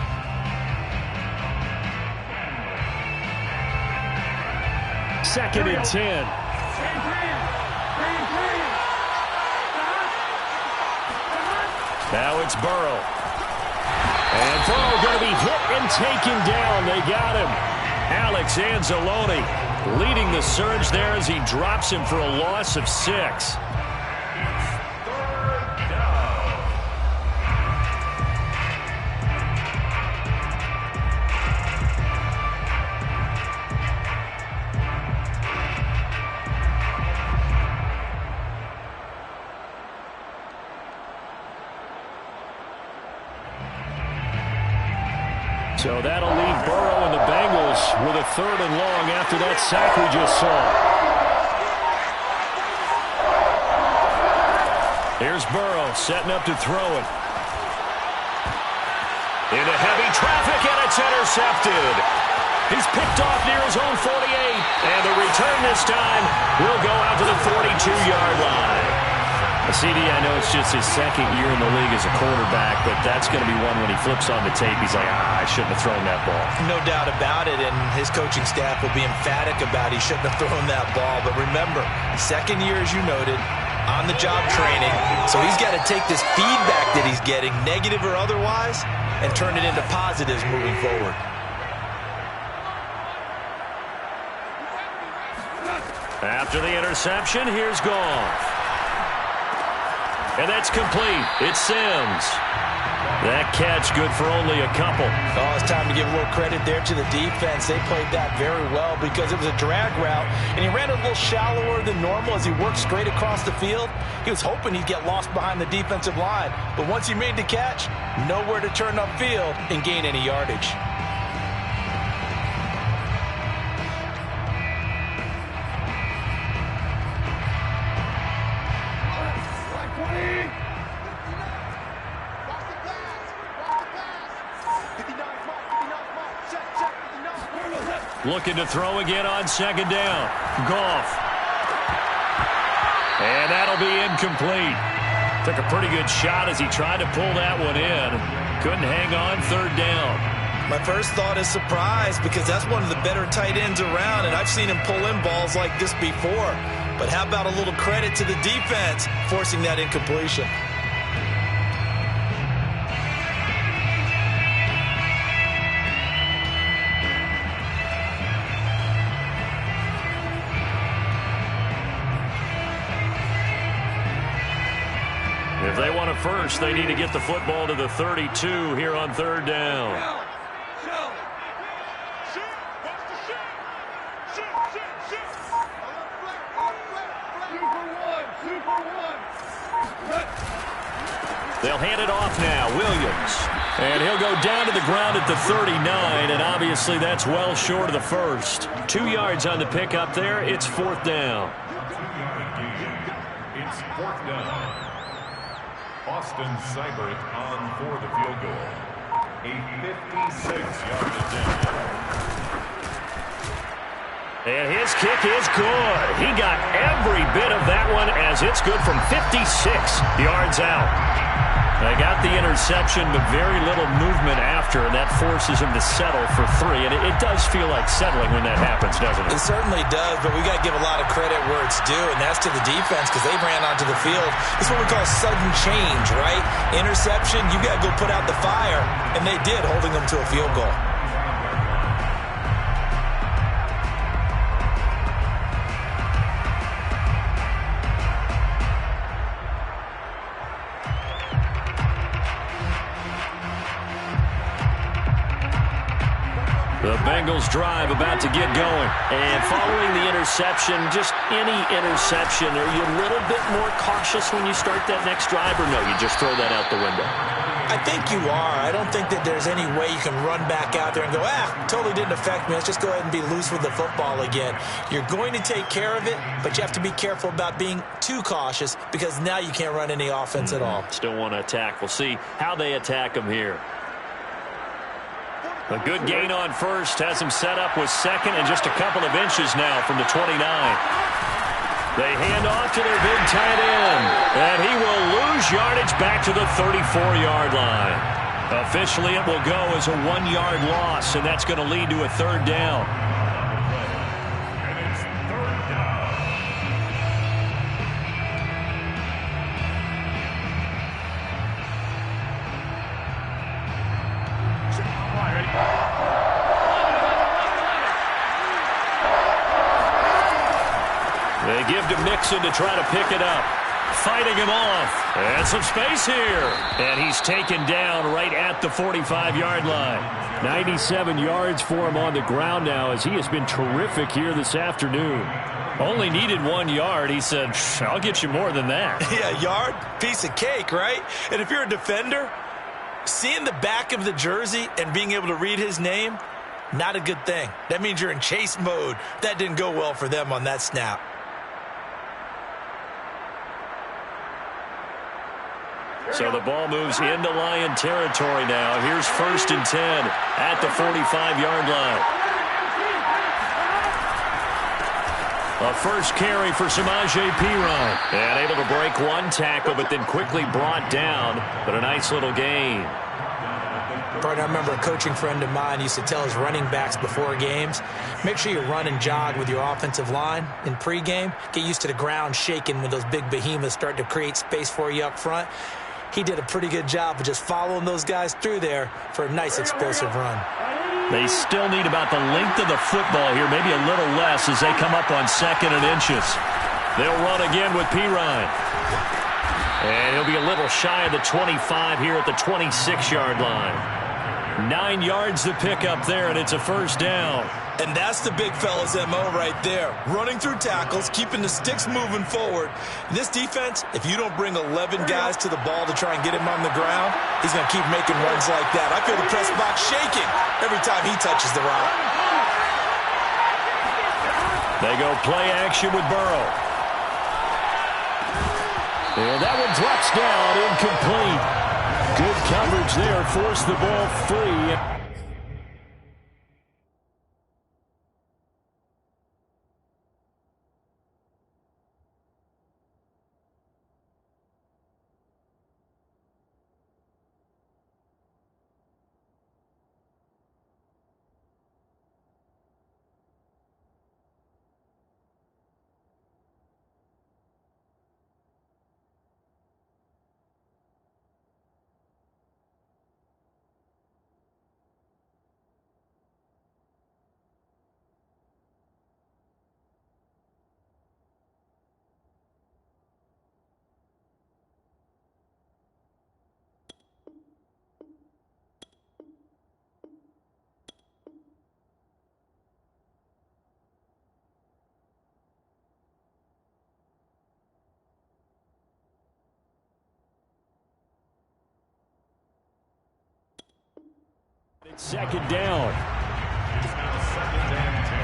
Speaker 5: Second and 10.
Speaker 1: Now it's Burrow. And Burrow going to be hit and taken down. They got him. Alex Anzalone leading the surge there as he drops him for a loss of 6.
Speaker 5: So that'll leave Burrow and the Bengals with a 3rd and long after that sack we just saw.
Speaker 1: Here's Burrow setting up to throw it. Into heavy traffic, and it's intercepted. He's picked off near his own 48. And the return this time will go out to the 42-yard line.
Speaker 5: CD, I know it's just his 2nd year in the league as a quarterback, but that's going to be one when he flips on the tape, he's like, I shouldn't have thrown that ball.
Speaker 2: No doubt about it, and his coaching staff will be emphatic about he shouldn't have thrown that ball. But remember, 2nd year, as you noted, on-the-job training. So he's got to take this feedback that he's getting, negative or otherwise, and turn it into positives moving forward.
Speaker 1: After the interception, here's Goff. And that's complete. It's Sims. That catch good for only a couple.
Speaker 2: Oh, it's time to give a little credit there to the defense. They played that very well because it was a drag route, and he ran a little shallower than normal as he worked straight across the field. He was hoping he'd get lost behind the defensive line, but once he made the catch, nowhere to turn upfield and gain any yardage.
Speaker 1: Looking to throw again on second down. Goff. And that'll be incomplete. Took a pretty good shot as he tried to pull that one in. Couldn't hang on third down.
Speaker 2: My first thought is surprise because that's one of the better tight ends around, and I've seen him pull in balls like this before. But how about a little credit to the defense forcing that incompletion?
Speaker 1: If they want a first, they need to get the football to the 32 here on third down. They'll hand it off now. Williams. And he'll go down to the ground at the 39, and obviously that's well short of the first. 2 yards on the pickup there. It's fourth down.
Speaker 3: It's fourth down. Austin Seibert on for the field goal. A 56-yard attempt.
Speaker 1: And his kick is good. He got every bit of that one as it's good from 56 yards out. They got the interception, but very little movement after, and that forces him to settle for 3. And it does feel like settling when that happens, doesn't it?
Speaker 2: It certainly does, but we got to give a lot of credit where it's due, and that's to the defense because they ran onto the field. It's what we call sudden change, right? Interception, you got to go put out the fire, and they did, holding them to a field goal.
Speaker 1: The Bengals drive about to get going. And following the interception, just any interception, are you a little bit more cautious when you start that next drive, or no, you just throw that out the window?
Speaker 2: I think you are. I don't think that there's any way you can run back out there and go, totally didn't affect me. Let's just go ahead and be loose with the football again. You're going to take care of it, but you have to be careful about being too cautious because now you can't run any offense at all.
Speaker 1: Still want to attack. We'll see how they attack them here. A good gain on first has him set up with second and just a couple of inches now from the 29. They hand off to their big tight end, and he will lose yardage back to the 34-yard line. Officially, it will go as a 1-yard loss, and that's going to lead to a third down.
Speaker 3: And it's third down.
Speaker 1: They give to Mixon to try to pick it up. Fighting him off. And some space here. And he's taken down right at the 45-yard line. 97 yards for him on the ground now as he has been terrific here this afternoon. Only needed 1 yard. He said, I'll get you more than that.
Speaker 2: Yeah, yard, piece of cake, right? And if you're a defender, seeing the back of the jersey and being able to read his name, not a good thing. That means you're in chase mode. That didn't go well for them on that snap.
Speaker 1: So the ball moves into Lion territory now. Here's 1st and 10 at the 45-yard line. A first carry for Samaje Perine. And able to break one tackle, but then quickly brought down. But a nice little gain.
Speaker 2: Partner, I remember a coaching friend of mine used to tell his running backs before games, make sure you run and jog with your offensive line in pregame. Get used to the ground shaking when those big behemoths start to create space for you up front. He did a pretty good job of just following those guys through there for a nice explosive run.
Speaker 1: They still need about the length of the football here, maybe a little less as they come up on 2nd and inches. They'll run again with Perine. And he'll be a little shy of the 25 here at the 26-yard line. 9 yards to pick up there, and it's a first down.
Speaker 2: And that's the big fella's MO right there. Running through tackles, keeping the sticks moving forward. This defense, if you don't bring 11 guys to the ball to try and get him on the ground, he's going to keep making runs like that. I feel the press box shaking every time he touches the rock.
Speaker 1: They go play action with Burrow. And that one drops down, incomplete. Good coverage there, forced the ball free.
Speaker 5: Second down.
Speaker 3: It's now 2nd and 10.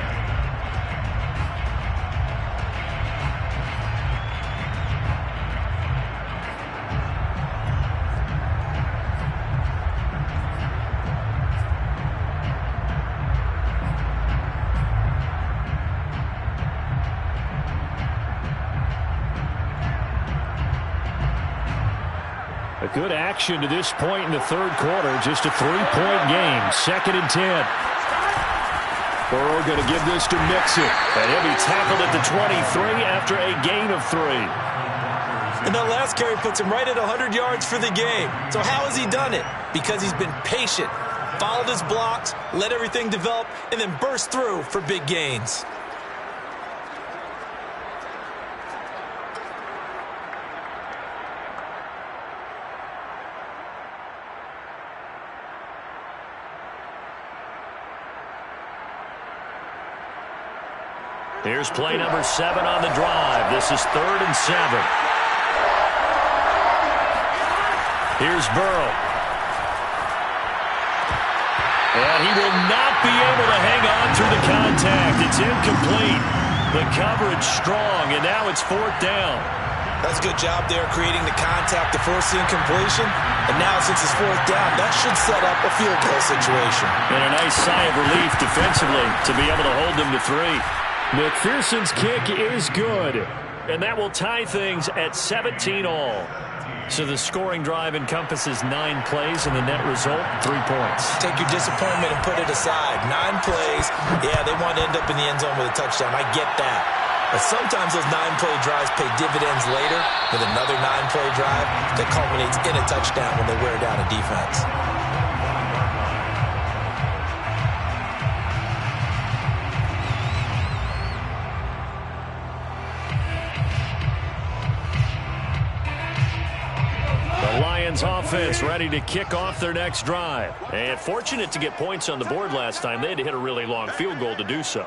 Speaker 5: A good action to this point in the third quarter. Just a 3-point game. 2nd and 10. Burrow going to give this to Mixon. And he'll be tackled at the 23 after a gain of 3.
Speaker 2: And that last carry puts him right at 100 yards for the game. So how has he done it? Because he's been patient, followed his blocks, let everything develop, and then burst through for big gains.
Speaker 1: Here's play number 7 on the drive. This is 3rd and 7. Here's Burrow. And he will not be able to hang on through the contact. It's incomplete. The coverage strong, and now it's 4th down.
Speaker 2: That's a good job there creating the contact to force the incompletion. And now since it's 4th down, that should set up a field goal situation.
Speaker 1: And a nice sigh of relief defensively to be able to hold them to 3.
Speaker 5: McPherson's kick is good. And that will tie things at 17 all.
Speaker 1: So the scoring drive encompasses 9 plays, and the net result, 3 points.
Speaker 2: Take your disappointment and put it aside. 9 plays. Yeah, they want to end up in the end zone with a touchdown. I get that. But sometimes those 9-play drives pay dividends later with another 9-play drive that culminates in a touchdown when they wear down a defense.
Speaker 1: Offense ready to kick off their next drive. And fortunate to get points on the board last time. They had to hit a really long field goal to do so.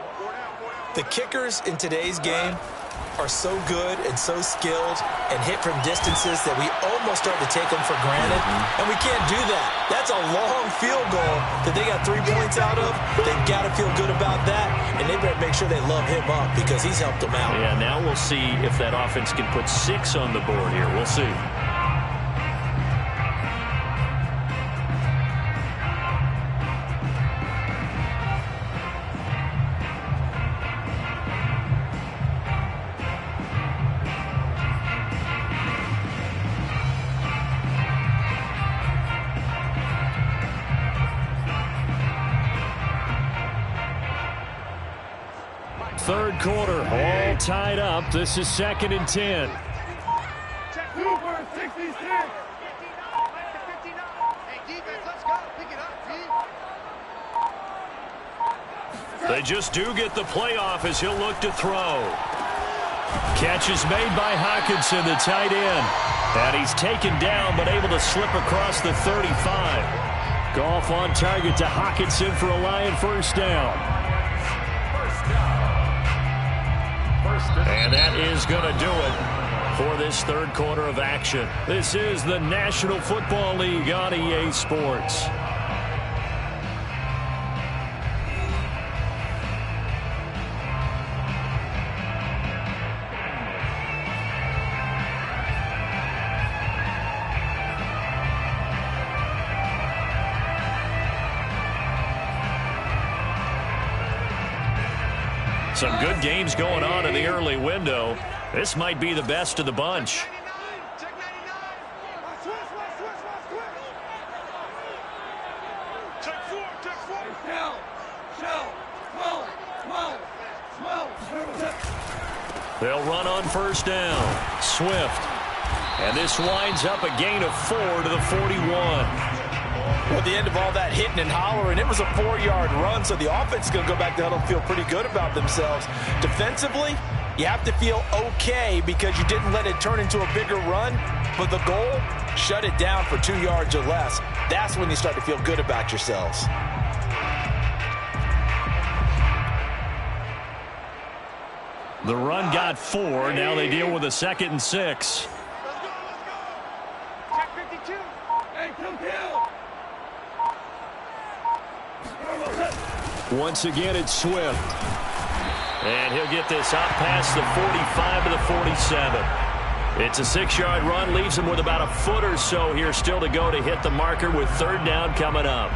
Speaker 2: The kickers in today's game are so good and so skilled and hit from distances that we almost start to take them for granted. And we can't do that. That's a long field goal that they got 3 points out of. They've got to feel good about that. And they better make sure they love him up because he's helped them out.
Speaker 1: Yeah, now we'll see if that offense can put 6 on the board here. We'll see.
Speaker 5: Third quarter, all tied up. This is 2nd and 10. They just do get the playoff as he'll look to throw. Catch is made by Hockenson, the tight end. And he's taken down but able to slip across the 35. Goff on target to Hockenson for a Lion first down. And that is going to do it for this third quarter of action. This is the National Football League on EA Sports. Some good games going on in the early window. This might be the best of the bunch. They'll run on first down. Swift. And this winds up a gain of 4 to the 41.
Speaker 2: Well, at the end of all that hitting and hollering, it was a 4-yard run, so the offense is going to go back to huddle and feel pretty good about themselves. Defensively, you have to feel okay because you didn't let it turn into a bigger run, but the goal, shut it down for 2 yards or less. That's when you start to feel good about yourselves.
Speaker 5: The run got 4. Now they deal with a 2nd and 6.
Speaker 1: Once again, it's Swift. And he'll get this out past the 45 to the 47. It's a 6-yard run, leaves him with about a foot or so here still to go to hit the marker with third down coming up.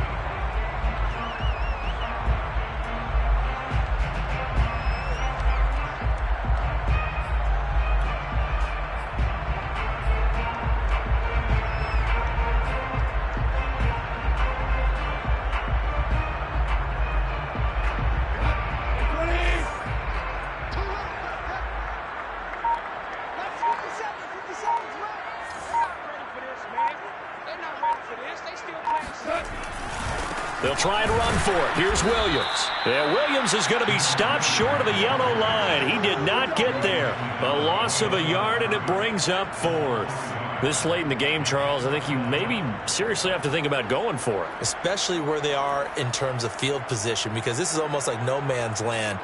Speaker 1: They'll try and run for it. Here's Williams. Yeah, Williams is going to be stopped short of the yellow line. He did not get there. A loss of a yard, and it brings up fourth. This late in the game, Charles, I think you maybe seriously have to think about going for it.
Speaker 2: Especially where they are in terms of field position, because this is almost like no man's land.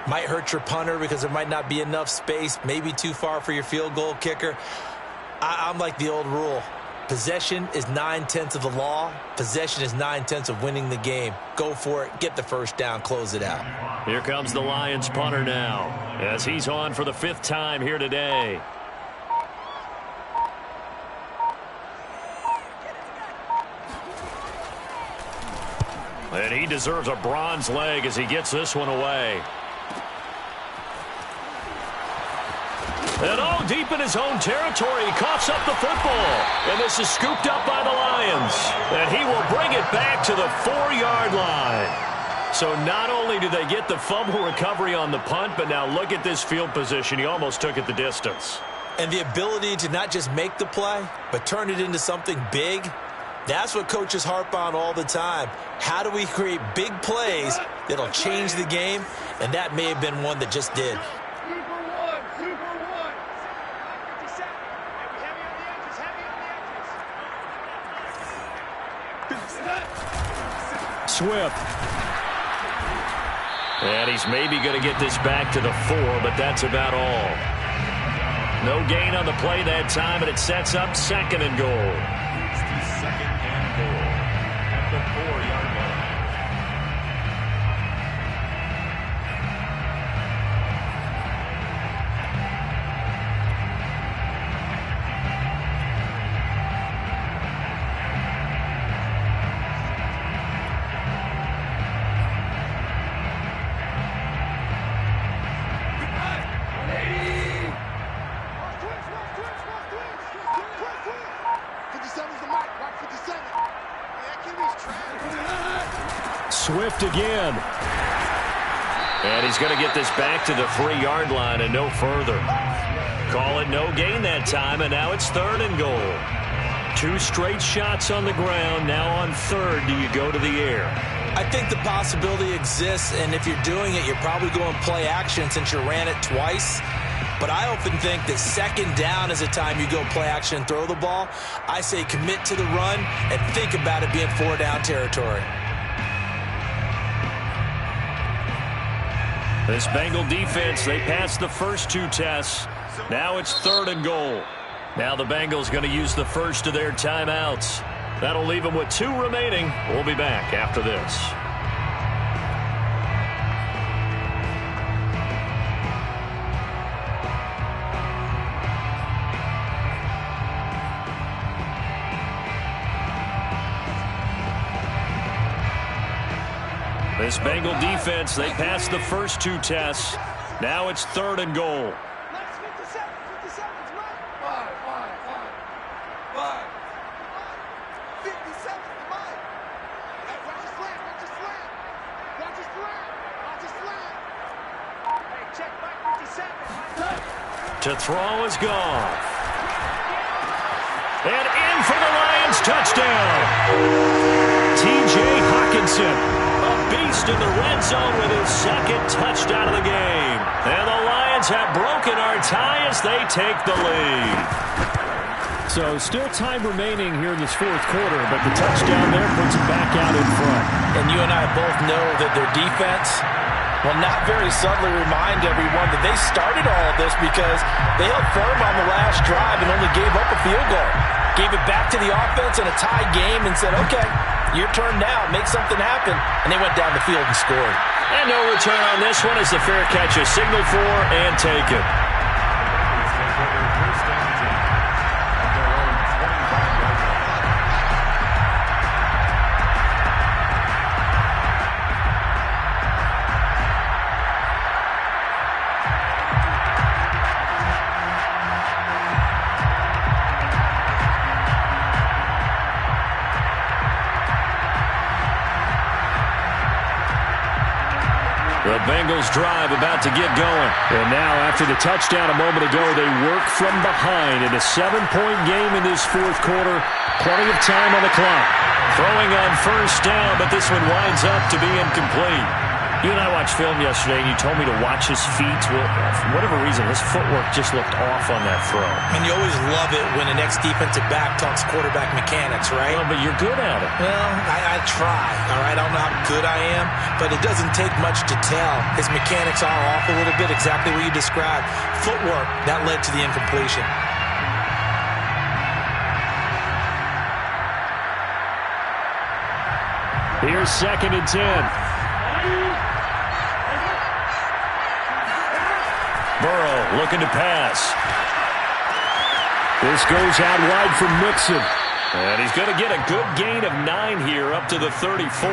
Speaker 2: Might hurt your punter because there might not be enough space, maybe too far for your field goal kicker. I'm like the old rule. Possession is 9/10 of the law. Possession is 9/10 of winning the game. Go for it. Get the first down. Close it out.
Speaker 1: Here comes the Lions punter now as he's on for the 5th time here today. And he deserves a bronze leg as he gets this one away. And all deep in his own territory, he coughs up the football. And this is scooped up by the Lions. And he will bring it back to the 4-yard line. So not only do they get the fumble recovery on the punt, but now look at this field position. He almost took it the distance.
Speaker 2: And the ability to not just make the play, but turn it into something big, that's what coaches harp on all the time. How do we create big plays that'll change the game? And that may have been one that just did.
Speaker 1: Swift. And he's maybe going to get this back to the 4, but that's about all. No gain on the play that time, and it sets up 2nd and goal.
Speaker 3: It's the 2nd and goal at the 4-yard line.
Speaker 1: Swift again. And he's going to get this back to the 3-yard line and no further. Call it no gain that time, and now it's 3rd and goal. 2 straight shots on the ground. Now on 3rd, do you go to the air?
Speaker 2: I think the possibility exists, and if you're doing it, you're probably going play action since you ran it twice. But I often think that 2nd down is a time you go play action and throw the ball. I say commit to the run and think about it being 4-down territory.
Speaker 1: This Bengal defense, they passed the first 2 tests. Now it's 3rd and goal. Now the Bengals going to use the first of their timeouts. That'll leave them with 2 remaining. We'll be back after this. This Bengal defense, they passed the first 2 tests. Now it's 3rd and goal. To throw is gone. And in for the Lions touchdown. T.J. Hockenson. A beast in the red zone with his 2nd touchdown of the game. And the Lions have broken our tie as they take the lead. So still time remaining here in this 4th quarter, but the touchdown there puts them back out in front.
Speaker 2: And you and I both know that their defense will not very subtly remind everyone that they started all of this because they held firm on the last drive and only gave up a field goal. Gave it back to the offense in a tie game and said, okay, Your turn now. Make something happen. And they went down the field and scored.
Speaker 1: And no return on this one as the fair catch is signaled for and taken. The Bengals drive about to get going. And now after the touchdown a moment ago, they work from behind in a 7-point game in this fourth quarter. Plenty of time on the clock. Throwing on first down, but this one winds up to be incomplete. You and I watched film yesterday, and you told me to watch his feet. Well, for whatever reason, his footwork just looked off on that throw.
Speaker 2: And you always love it when the next defensive back talks quarterback mechanics, right?
Speaker 1: Well, but you're good at it.
Speaker 2: Well, I try, all right? I don't know how good I am, but it doesn't take much to tell. His mechanics are off a little bit, exactly what you described. Footwork, that led to the incompletion.
Speaker 1: Here's 2nd and 10. Burrow looking to pass. This goes out wide for Mixon. And he's going to get a good gain of 9 here up to the 34.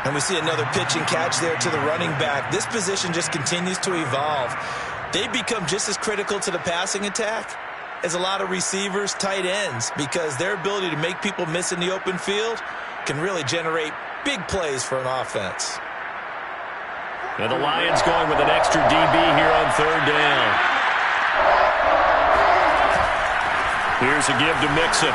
Speaker 2: And we see another pitch and catch there to the running back. This position just continues to evolve. They become just as critical to the passing attack as a lot of receivers, tight ends, because their ability to make people miss in the open field can really generate big plays for an offense.
Speaker 1: And the Lions going with an extra DB here on 3rd down. Here's a give to Mixon.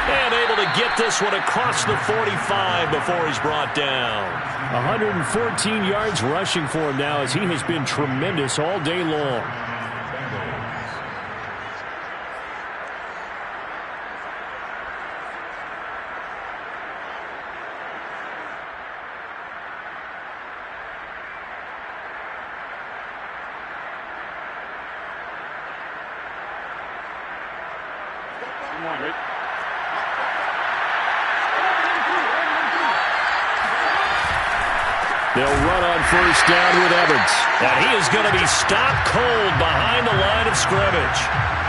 Speaker 1: And able to get this one across the 45 before he's brought down. 114 yards rushing for him now as he has been tremendous all day long. They'll run on first down with Evans. And he is going to be stopped cold behind the line of scrimmage.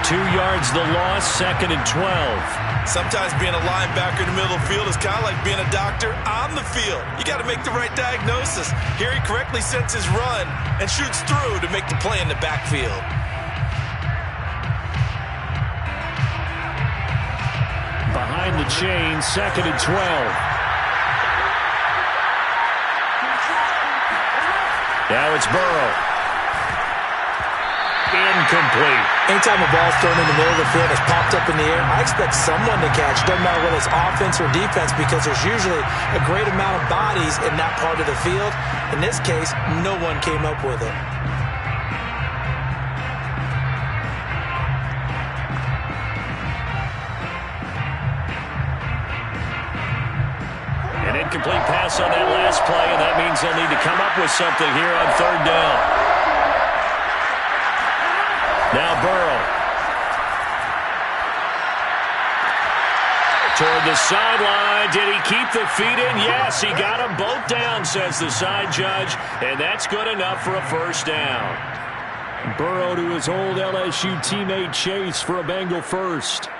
Speaker 1: 2 yards the loss, 2nd and 12.
Speaker 2: Sometimes being a linebacker in the middle of the field is kind of like being a doctor on the field. You got to make the right diagnosis. Here he correctly sets his run and shoots through to make the play in the backfield.
Speaker 1: Behind the chain, 2nd and 12. Now it's Burrow. Incomplete.
Speaker 2: Anytime a ball's thrown in the middle of the field that's popped up in the air, I expect someone to catch. Doesn't matter whether it's offense or defense, because there's usually a great amount of bodies in that part of the field. In this case, no one came up with it.
Speaker 1: An incomplete pass on that last play, and that means they'll need to come up with something here on 3rd down. Now Burrow. Toward the sideline. Did he keep the feet in? Yes, he got them both down, says the side judge, and that's good enough for a first down. Burrow to his old LSU teammate Chase for a Bengal first.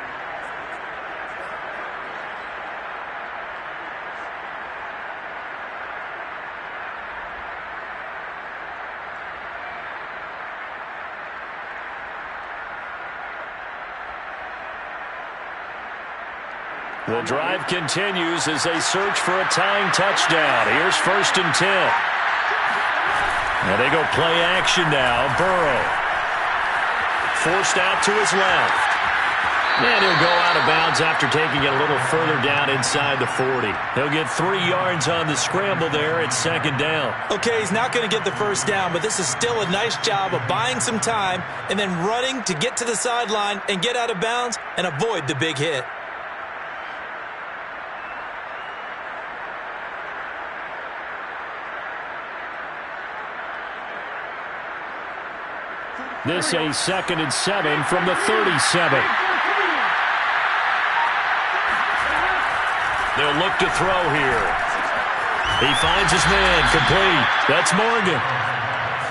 Speaker 1: The drive continues as they search for a tying touchdown. Here's 1st and 10. Now they go play action now. Burrow. Forced out to his left. And he'll go out of bounds after taking it a little further down inside the 40. He'll get 3 yards on the scramble there at 2nd down.
Speaker 2: Okay, he's not going to get the first down, but this is still a nice job of buying some time and then running to get to the sideline and get out of bounds and avoid the big hit.
Speaker 1: This a 2nd and 7 from the 37. They'll look to throw here. He finds his man, complete. That's Morgan.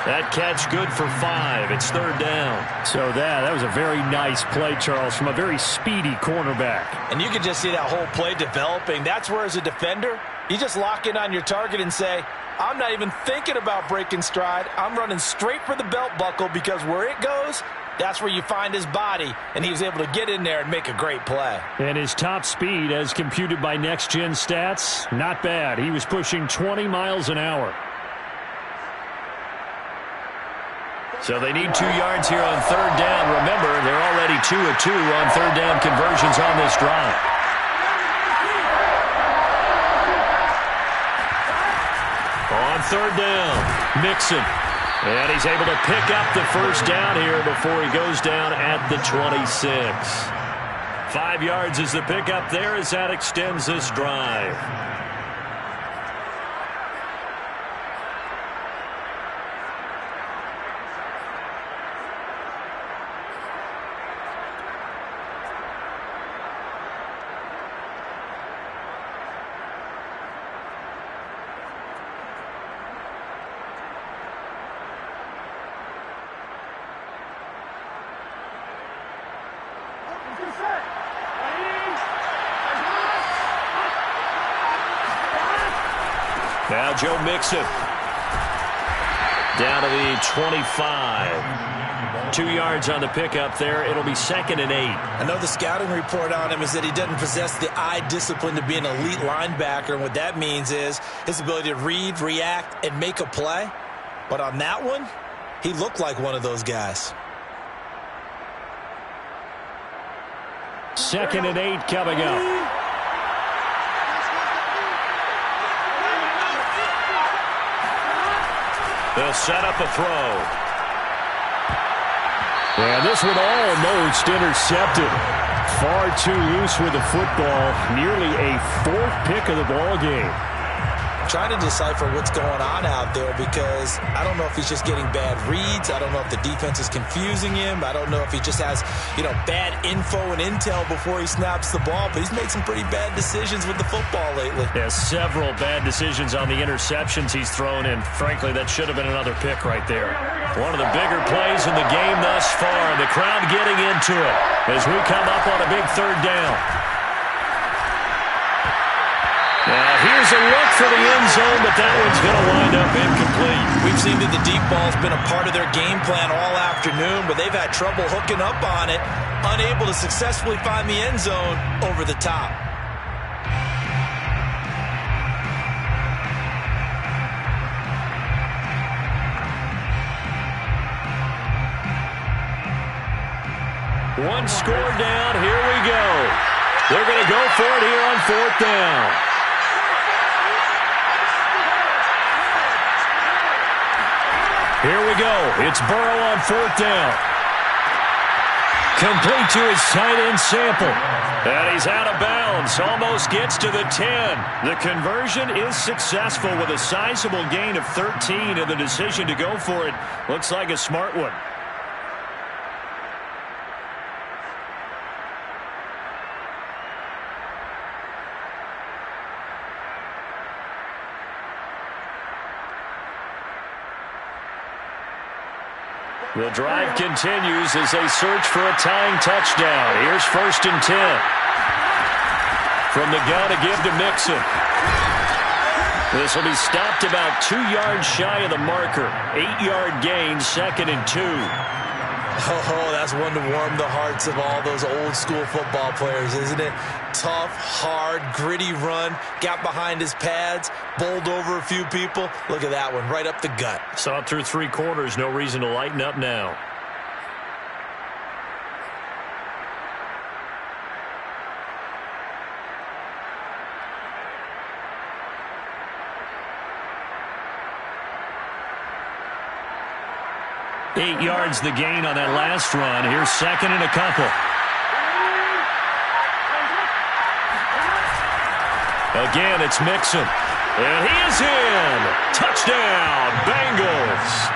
Speaker 1: That catch good for 5. It's 3rd down.
Speaker 5: So that was a very nice play, Charles, from a very speedy cornerback.
Speaker 2: And you can just see that whole play developing. That's where, as a defender, you just lock in on your target and say, I'm not even thinking about breaking stride. I'm running straight for the belt buckle, because where it goes, that's where you find his body, and he was able to get in there and make a great play.
Speaker 5: And his top speed, as computed by Next Gen Stats, not bad. He was pushing 20 miles an hour.
Speaker 1: So they need 2 yards here on 3rd down. Remember, they're already 2 of 2 on 3rd down conversions on this drive. On 3rd down, Mixon. And he's able to pick up the 1st down here before he goes down at the 26. 5 yards is the pickup there as that extends this drive. Now Joe Mixon down to the 25. 2 yards on the pickup there. It'll be 2nd and 8.
Speaker 2: I know the scouting report on him is that he doesn't possess the eye discipline to be an elite linebacker. And what that means is his ability to read, react, and make a play. But on that one, he looked like one of those guys.
Speaker 5: 2nd and 8 coming up.
Speaker 1: They'll set up a throw.
Speaker 5: And this one almost intercepted. Far too loose with the football. Nearly a 4th pick of the ball game.
Speaker 2: Trying to decipher what's going on out there, because I don't know if he's just getting bad reads. I don't know if the defense is confusing him. I don't know if he just has, bad info and intel before he snaps the ball. But he's made some pretty bad decisions with the football lately.
Speaker 1: Yeah, several bad decisions on the interceptions he's thrown, and frankly, that should have been another pick right there. One of the bigger plays in the game thus far. The crowd getting into it as we come up on a big 3rd down. Now, here's a look for the end zone, but that one's going to wind up incomplete.
Speaker 2: We've seen that the deep ball's been a part of their game plan all afternoon, but they've had trouble hooking up on it, unable to successfully find the end zone over the top.
Speaker 1: One score down. Here we go. They're going to go for it here on 4th down. Here we go. It's Burrow on 4th down. Complete to his tight end Sample. And he's out of bounds. Almost gets to the 10. The conversion is successful with a sizable gain of 13, and the decision to go for it looks like a smart one. The drive continues as they search for a tying touchdown. Here's 1st and 10. From the gun to give to Mixon. This will be stopped about 2 yards shy of the marker. 8-yard gain, 2nd and 2.
Speaker 2: Oh, that's one to warm the hearts of all those old school football players, isn't it? Tough, hard, gritty run. Got behind his pads, bowled over a few people. Look at that one, right up the gut.
Speaker 1: Saw it through 3 quarters. No reason to lighten up now. Eight yards the gain on that last run. Here's 2nd and a couple. Again, it's Mixon. And he is in. Touchdown, Bengals.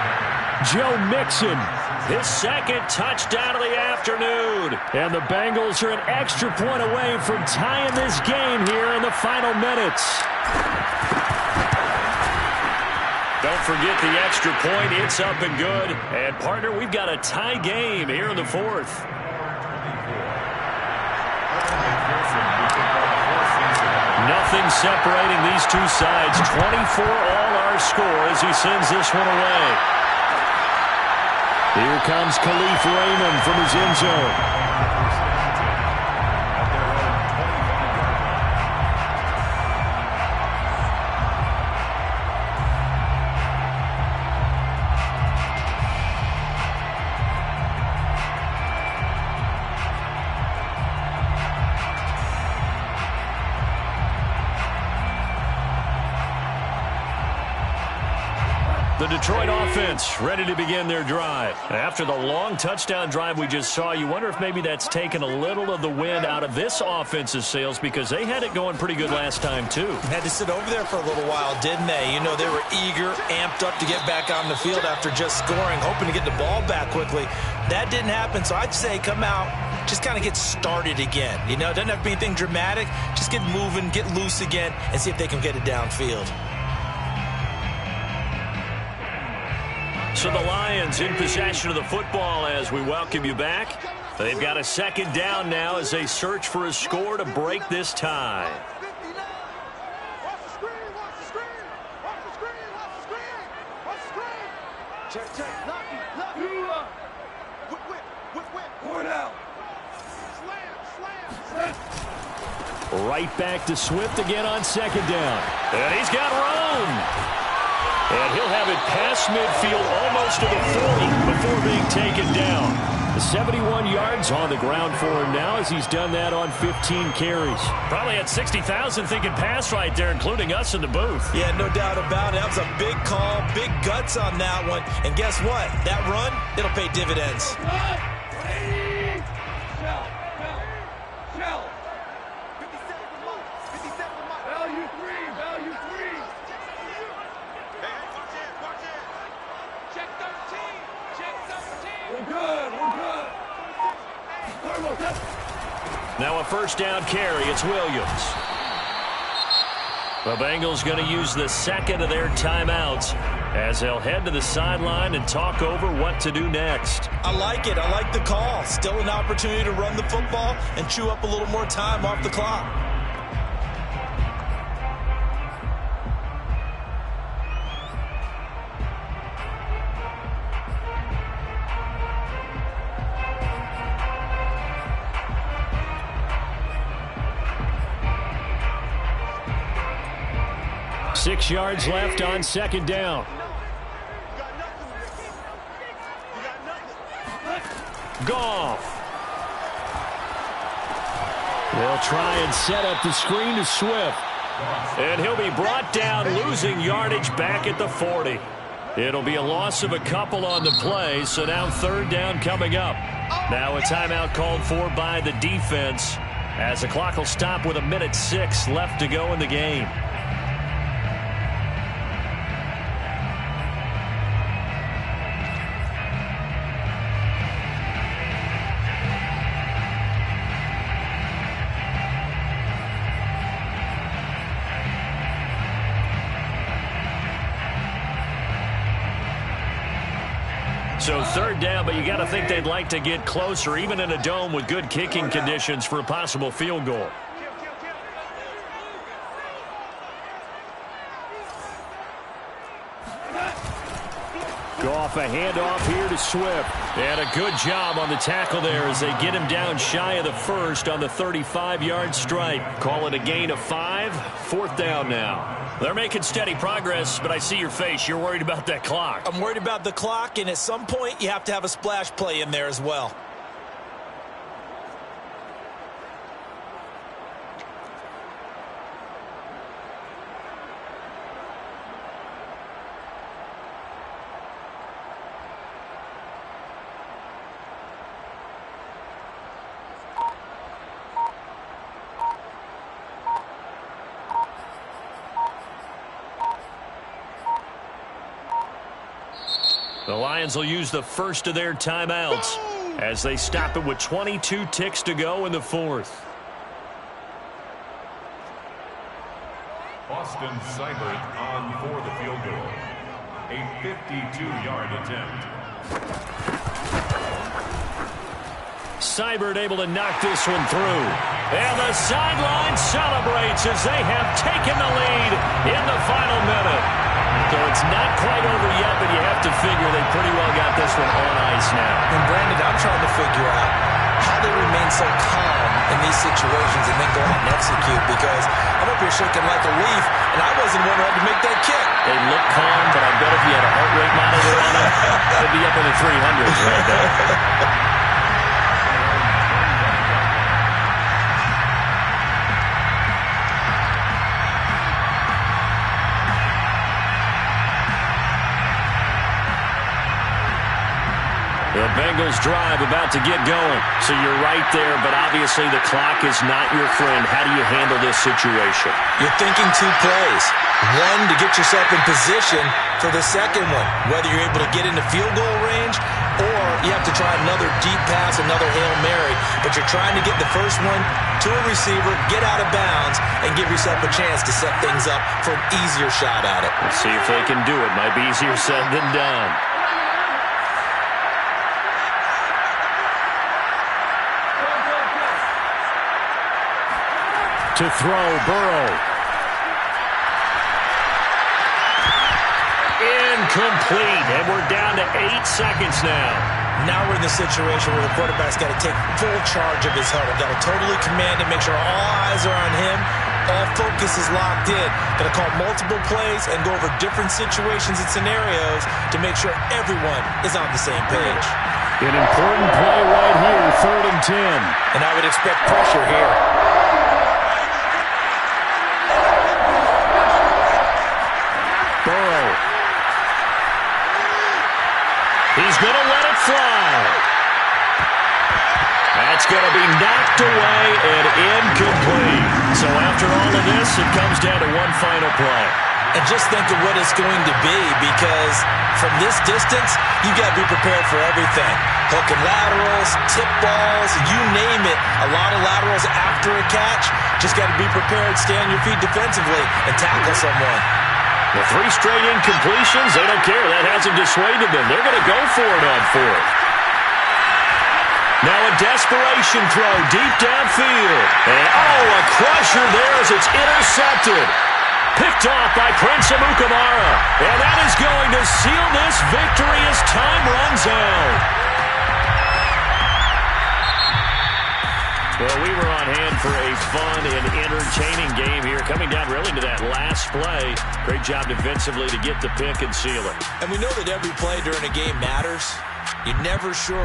Speaker 5: Joe Mixon
Speaker 1: His second touchdown of the afternoon. And the Bengals are an extra point away from tying this game here in the final minutes. Don't forget the extra point. It's up and good. And, partner, we've got a tie game here in the fourth. Nothing separating these two sides. 24 all our score as he sends this one away. Here comes Khalif Raymond from his end zone. The Detroit offense ready to begin their drive. After the long touchdown drive we just saw, you wonder if maybe that's taken a little of the wind out of this offense's sails because they had it going pretty good last time, too.
Speaker 2: Had to sit over there for a little while, didn't they? You know, they were eager, amped up to get back on the field after just scoring, hoping to get the ball back quickly. That didn't happen, so I'd say come out, just kind of get started again. You know, it doesn't have to be anything dramatic. Just get moving, get loose again, and see if they can get it downfield.
Speaker 1: So the Lions in possession of the football as we welcome you back. They've got a second down now as they search for a score to break this tie. Right back to Swift again on second down. And he's got room. And he'll have it past midfield almost to the 40 before being taken down. The 71 yards on the ground for him now as he's done that on 15 carries. Probably had 60,000 thinking pass right there, including us in the booth.
Speaker 2: Yeah, no doubt about it. That was a big call, big guts on that one. And guess what? That run, it'll pay dividends.
Speaker 1: Now a first down carry. It's Williams. The Bengals going to use the second of their timeouts as they'll head to the sideline and talk over what to do next.
Speaker 2: I like it. I like the call. Still an opportunity to run the football and chew up a little more time off the clock.
Speaker 1: Six yards left on second down. Goff. They'll try and set up the screen to Swift. And he'll be brought down, losing yardage back at the 40. It'll be a loss of a couple on the play, so now third down coming up. Now a timeout called for by the defense as the clock will stop with 1:06 left to go in the game. So third down, but you got to think they'd like to get closer, even in a dome with good kicking conditions for a possible field goal. Goff, a handoff here to Swift. And a good job on the tackle there as they get him down shy of the first on the 35-yard strike. Call it a gain of 5. Fourth down now. They're making steady progress, but I see your face. You're worried about that clock.
Speaker 2: I'm worried about the clock, and at some point you have to have a splash play in there as well.
Speaker 1: The Lions will use the first of their timeouts as they stop it with 22 ticks to go in the fourth.
Speaker 3: Austin Seibert on for the field goal. A 52-yard attempt.
Speaker 1: Seibert able to knock this one through. And the sideline celebrates as they have taken the lead in the final minute. So it's not quite over yet, but you have to figure they pretty well got this one on ice now.
Speaker 2: And Brandon, I'm trying to figure out how they remain so calm in these situations and then go out and execute, because I'm up here shaking like a leaf, and I wasn't one who had to make that kick.
Speaker 1: They look calm, but I bet if you had a heart rate monitor on them, they'd be up in the 300s right there. The Bengals drive about to get going. So you're right there, but obviously the clock is not your friend. How do you handle this situation?
Speaker 2: You're thinking two plays. One, to get yourself in position for the second one, whether you're able to get into field goal range or you have to try another deep pass, another Hail Mary. But you're trying to get the first one to a receiver, get out of bounds, and give yourself a chance to set things up for an easier shot at it.
Speaker 1: Let's see if they can do it. Might be easier said than done. To throw, Burrow. Incomplete, and we're down to 8 seconds now.
Speaker 2: Now we're in the situation where the quarterback's got to take full charge of his huddle. Got to totally command it, make sure all eyes are on him. All focus is locked in. Got to call multiple plays and go over different situations and scenarios to make sure everyone is on the same page.
Speaker 1: An important play right here, 3rd and 10.
Speaker 2: And I would expect pressure here.
Speaker 1: Burrow. He's going to let it fly. That's going to be knocked away and incomplete. So after all of this, it comes down to one final play.
Speaker 2: And just think of what it's going to be, because from this distance, you got to be prepared for everything. Hook and laterals, tip balls, you name it. A lot of laterals after a catch. Just got to be prepared, stay on your feet defensively, and tackle someone.
Speaker 1: The 3 straight incompletions, they don't care. That hasn't dissuaded them. They're going to go for it on 4th. Now a desperation throw deep downfield. And a crusher there as it's intercepted. Picked off by Prince Amukamara. And that is going to seal this victory as time runs out. Well, we were on hand for a fun and entertaining game here, coming down really to that last play. Great job defensively to get the pick and seal it.
Speaker 2: And we know that every play during a game matters. You're never sure